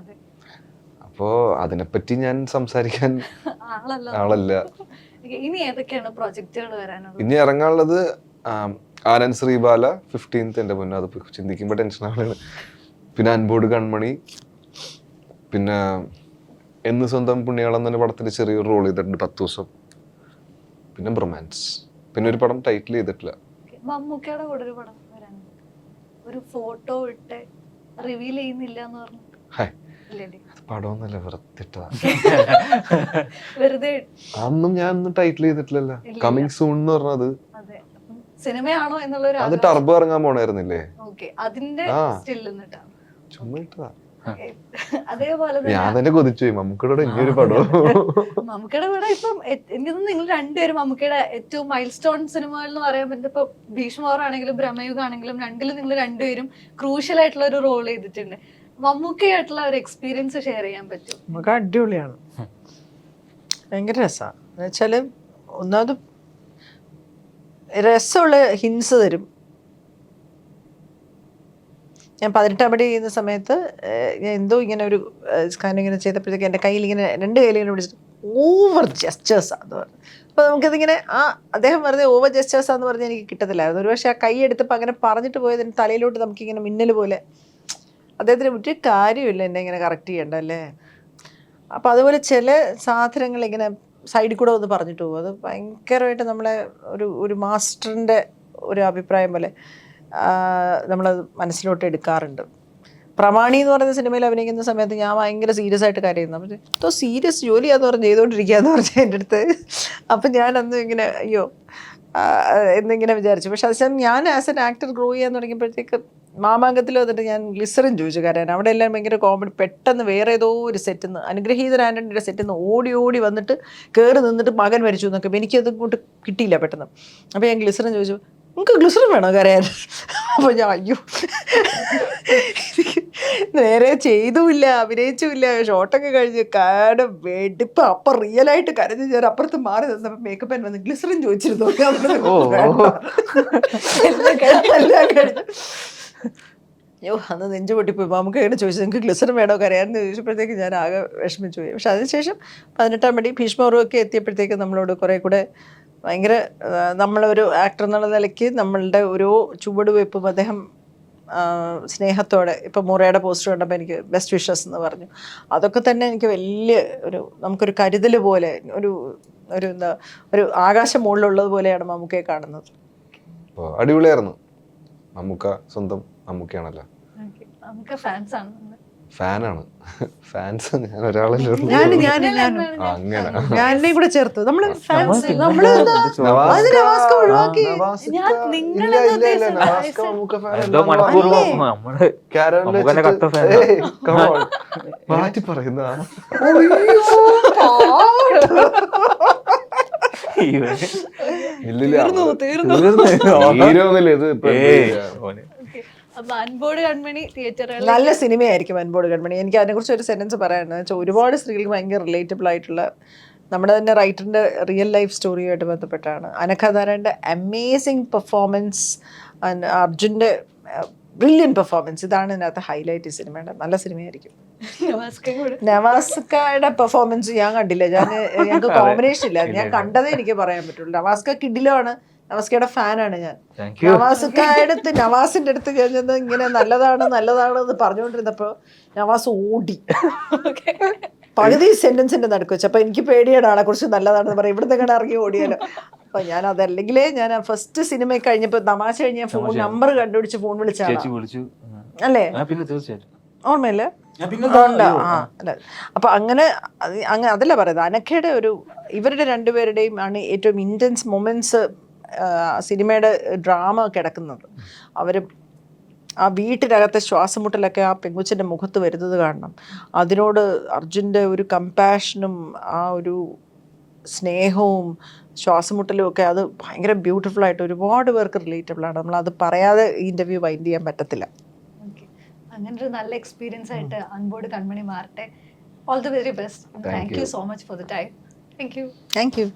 അപ്പോ അതിനെപ്പറ്റി ഞാൻ സംസാരിക്കാൻ ആളല്ല. ഇനി ഏതൊക്കെയാണ് പ്രോജക്റ്റുകൾ വരാനുള്ളത്? ഇനി ഇറങ്ങാനുള്ളത് ആനന്ദ് ശ്രീബാല 15th എന്റെ മുന്നേ. അത് ചിന്തിക്കുമ്പോ ടെൻഷനാണ്. പിന്നെ അൻപോട് കൺമണി, പിന്നെ എന്ന് സ്വന്തം പുണ്യാളം തന്നെ പടത്തിൽ ചെറിയൊരു റോൾ ചെയ്തിട്ടുണ്ട് 10 ദിവസം. പിന്നെ ബ്രൊമാൻസ്, പിന്നെ ഒരു പടം ടൈറ്റിൽ ചെയ്തിട്ടില്ല. മമ്മൂക്കയുടെ കൂടെ ഒരു പടം വരാനുണ്ട്. ഒരു ഫോട്ടോ ഇട്ട് റിവീൽ ചെയ്യുന്നില്ല എന്ന് പറഞ്ഞു. പടമൊന്നല്ല, വെറുതെ അന്നും ഞാൻ ഒന്നും ടൈറ്റിൽ ചെയ്തിട്ടില്ലല്ലോ. കമ്മിങ് സൂൺ എന്ന് പറഞ്ഞത് സിനിമയാണോ എന്നുള്ള അത് ടർബോ ഇറങ്ങാൻ പോണായിരുന്നില്ലേ? അതിന്റെ ചുമ്മാ ഇട്ടതാ. അതേപോലെ ഞാൻ തന്നെ കൊതിച്ചു പോയി മമ്മൂക്കയുടെ ഇനിയൊരു പടം. മമ്മൂക്കയുടെ കൂടെ ഇപ്പം എനിക്ക് നിങ്ങൾ രണ്ടുപേരും മമ്മൂക്കയുടെ ഏറ്റവും മൈൽ സ്റ്റോൺ സിനിമകൾ എന്ന് പറയാൻ പറ്റും. ഇപ്പൊ ഭീഷ്മർ ആണെങ്കിലും ബ്രഹ്മയുഗം ആണെങ്കിലും രണ്ടിലും നിങ്ങൾ രണ്ടുപേരും ക്രൂഷ്യൽ ആയിട്ടുള്ള ഒരു റോൾ ചെയ്തിട്ടുണ്ട്. മമ്മൂക്കയായിട്ടുള്ള ഒരു എക്സ്പീരിയൻസ് ഷെയർ ചെയ്യാൻ പറ്റും? നമുക്ക് അടിപൊളിയാണ്, ഭയങ്കര രസമാണ്. എന്നുവെച്ചാൽ ഒന്നാമത് രസമുള്ള ഹിൻസ് തരും. ഞാൻ 18 പടി ചെയ്യുന്ന സമയത്ത് ഞാൻ എന്തോ ഇങ്ങനെ ഒരു സ്കാൻ ഇങ്ങനെ ചെയ്തപ്പോഴത്തേക്ക് എൻ്റെ കയ്യിൽ ഇങ്ങനെ 2 കയ്യിൽ ഇങ്ങനെ പിടിച്ചിട്ട് ഓവർ ജസ്റ്റേഴ്സാന്ന് പറഞ്ഞു. അപ്പോൾ നമുക്കതിങ്ങനെ അദ്ദേഹം വെറുതെ ഓവർ ജസ്റ്റേഴ്സാന്ന് പറഞ്ഞാൽ എനിക്ക് കിട്ടത്തില്ലായിരുന്നു. ഒരു പക്ഷേ ആ കൈ എടുത്തപ്പോൾ അങ്ങനെ പറഞ്ഞിട്ട് പോയതിന് തലയിലോട്ട് നമുക്കിങ്ങനെ മിന്നൽ പോലെ. അദ്ദേഹത്തിന് ഒരു കാര്യമില്ല എന്നെ ഇങ്ങനെ കറക്റ്റ് ചെയ്യണ്ട അല്ലേ. അപ്പോൾ അതുപോലെ ചില സാധനങ്ങൾ ഇങ്ങനെ സൈഡിൽ കൂടെ ഒന്ന് പറഞ്ഞിട്ട് പോകും. അത് ഭയങ്കരമായിട്ട് നമ്മളെ ഒരു മാസ്റ്ററിൻ്റെ ഒരു അഭിപ്രായം പോലെ നമ്മളത് മനസ്സിലോട്ട് എടുക്കാറുണ്ട്. പ്രമാണി എന്ന് പറയുന്ന സിനിമയിൽ അഭിനയിക്കുന്ന സമയത്ത് ഞാൻ ഭയങ്കര സീരിയസ് ആയിട്ട് കരയുന്നു. അപ്പോൾ എന്തോ സീരിയസ് ജോലിയാന്ന് പറഞ്ഞ് ചെയ്തുകൊണ്ടിരിക്കുകയെന്ന് പറഞ്ഞാൽ എൻ്റെ അടുത്ത്. അപ്പം ഞാനന്ന് ഇങ്ങനെ അയ്യോ എന്നിങ്ങനെ വിചാരിച്ചു. പക്ഷെ അതേസമയം ഞാൻ ആസ് എൻ ആക്ടർ ഗ്രോ ചെയ്യാൻ തുടങ്ങിയപ്പോഴത്തേക്ക് മാമാങ്കത്തിൽ വന്നിട്ട് ഞാൻ ഗ്ലിസറിൻ ചോദിച്ചു കരയാൻ. അവിടെ എല്ലാം ഭയങ്കര കോമഡി. പെട്ടെന്ന് വേറെ ഏതോ ഒരു സെറ്റിൽ നിന്ന് അനുഗ്രഹീതൻ ആൻ്റണിയുടെ സെറ്റിൽ നിന്ന് ഓടി വന്നിട്ട് കയറി നിന്നിട്ട് മകൻ മരിച്ചു എന്നൊക്കെ. എനിക്കത് കൊണ്ട് കിട്ടിയില്ല പെട്ടെന്ന്. അപ്പോൾ ഞാൻ ഗ്ലിസറിൻ ചോദിച്ചു, നിങ്ങൾക്ക് ഗ്ലിസറിൻ വേണോ കരയാൻ? അപ്പോൾ ഞാൻ അയ്യോ നേരെ ചെയ്തുമില്ല അഭിനയിച്ചുമില്ല. ഷോട്ടൊക്കെ കഴിഞ്ഞ് കാര്യം വെടിപ്പ്. അപ്പം റിയലായിട്ട് കരഞ്ഞ് ഞാൻ അപ്പുറത്ത് മാറി നിന്നപ്പോൾ മേക്കപ്പ് ആൻ വന്ന് ഗ്ലിസറിൻ ചോദിച്ചിരുന്നു. എല്ലാം കഴിഞ്ഞു. അയ്യോ അന്ന് നെഞ്ചു പൊട്ടിപ്പോയി. നമുക്ക് എങ്ങനെ ചോദിച്ചു നിങ്ങൾക്ക് ഗ്ലിസറിൻ വേണോ കരയാനെന്ന് ചോദിച്ചപ്പോഴത്തേക്ക് ഞാൻ ആകെ വിഷമിച്ചു പോയി. പക്ഷെ അതിനുശേഷം 18 പടി ഭീഷ്മറുമൊക്കെ എത്തിയപ്പോഴത്തേക്ക് നമ്മളോട് കുറേ കൂടെ ഭയങ്കര നമ്മളൊരു ആക്ടർ എന്നുള്ള നിലയ്ക്ക് നമ്മളുടെ ഓരോ ചുവടുവയ്പ്പും അദ്ദേഹം സ്നേഹത്തോടെ. ഇപ്പോൾ മുറയുടെ പോസ്റ്റർ കണ്ടപ്പോൾ എനിക്ക് ബെസ്റ്റ് വിഷസ് എന്ന് പറഞ്ഞു. അതൊക്കെ തന്നെ എനിക്ക് വലിയ നമുക്കൊരു കരുതൽ പോലെ ഒരു ആകാശം മുകളിലുള്ളത് പോലെയാണ് മമ്മൂക്കയെ കാണുന്നത്. അടിപൊളിയായിരുന്നു. മമ്മൂക്ക സ്വന്തം മമ്മൂക്കയാണല്ലോ. ഫാനാണ്. ഫാൻസ് ഞാൻ ഒരാളല്ലേ ഉള്ളൂ. ഞാനെ കൂടെ ചേർത്തു. നമ്മള് ഫാൻസ് മാറ്റി പറയുന്ന നല്ല സിനിമയായിരിക്കും അൻപോട് കൺമണി. എനിക്ക് അതിനെക്കുറിച്ച് ഒരു സെന്റൻസ് പറയാനുണ്ട്. വെച്ചാൽ ഒരുപാട് സ്ത്രീകൾക്ക് ഭയങ്കര റിലേറ്റബിൾ ആയിട്ടുള്ള നമ്മുടെ തന്നെ റൈറ്ററിൻ്റെ റിയൽ ലൈഫ് സ്റ്റോറിയുമായിട്ട് ബന്ധപ്പെട്ടാണ്. അനഘ നാരായണൻ്റെ അമേസിങ് പെർഫോമൻസ്, അർജുൻ്റെ ബ്രില്യൻ പെർഫോമൻസ്. ഇതാണ് ഇതിനകത്ത് ഹൈലൈറ്റ്. ഈ സിനിമയുടെ നല്ല സിനിമയായിരിക്കും. നമസ്കാരം കൂടെ. നവാസ്കയുടെ പെർഫോമൻസ് ഞാൻ കണ്ടില്ല. ഞങ്ങൾക്ക് കോമ്പിനേഷൻ ഇല്ല. ഞാൻ കണ്ടതേ എനിക്ക് പറയാൻ പറ്റുള്ളൂ. നവാസ്ക കിഡിലാണ്. നവാസ്കയുടെ ഫാനാണ് ഞാൻ. Thank you. നവാസിന്റെ അടുത്ത് കഴിഞ്ഞത് ഇങ്ങനെ നല്ലതാണ് എന്ന് പറഞ്ഞുകൊണ്ടിരുന്നപ്പോ നവാസ് ഓടി പകുതി സെന്റൻസിന്റെ നടുക്ക് വെച്ചു. അപ്പൊ എനിക്ക് പേടിയാണ് ആളെ കുറിച്ച് നല്ലതാണെന്ന് പറയാം. ഇവിടുന്ന് എങ്ങനെ ഇറങ്ങി ഓടിയാലോ. അപ്പൊ ഞാൻ അതല്ലെങ്കിലേ ഞാൻ ഫസ്റ്റ് സിനിമ കഴിഞ്ഞപ്പോ തമാശ കഴിഞ്ഞ ഫോൺ നമ്പർ കണ്ടുപിടിച്ച് ഫോൺ വിളിച്ചാണ് ചേച്ചി വിളിച്ചു. അല്ലേ? പിന്നെ തീർച്ചയായിട്ടും ഓർമ്മയില്ല. അപ്പൊ അങ്ങനെ അതല്ല പറയുന്നത്. അനഘയുടെ ഇവരുടെ രണ്ടുപേരുടെയും ആണ് ഏറ്റവും ഇന്റൻസ് മൊമെന്റ്സ് സിനിമയുടെ ഡ്രാമ കിടക്കുന്നത്. അവര് ആ വീട്ടിനകത്തെ ശ്വാസമുട്ടലൊക്കെ ആ പെങ്കുച്ചൻ്റെ മുഖത്ത് വരുന്നത് കാണണം. അതിനോട് അർജുൻ്റെ ഒരു കമ്പാഷനും ആ ഒരു സ്നേഹവും ശ്വാസമുട്ടലും ഒക്കെ അത് ഭയങ്കര ബ്യൂട്ടിഫുൾ ആയിട്ട് ഒരുപാട് പേർക്ക് റിലേറ്റബിൾ ആണ്. നമ്മളത് പറയാതെ ഈ ഇൻ്റർവ്യൂ വൈൻഡ് ചെയ്യാൻ പറ്റത്തില്ല. അങ്ങനെ ഒരു നല്ല എക്സ്പീരിയൻസ് ആയിട്ട് അൻപോട് കൺമണി മാറട്ടെ. All the very best. Thank you so much for the time. Thank you.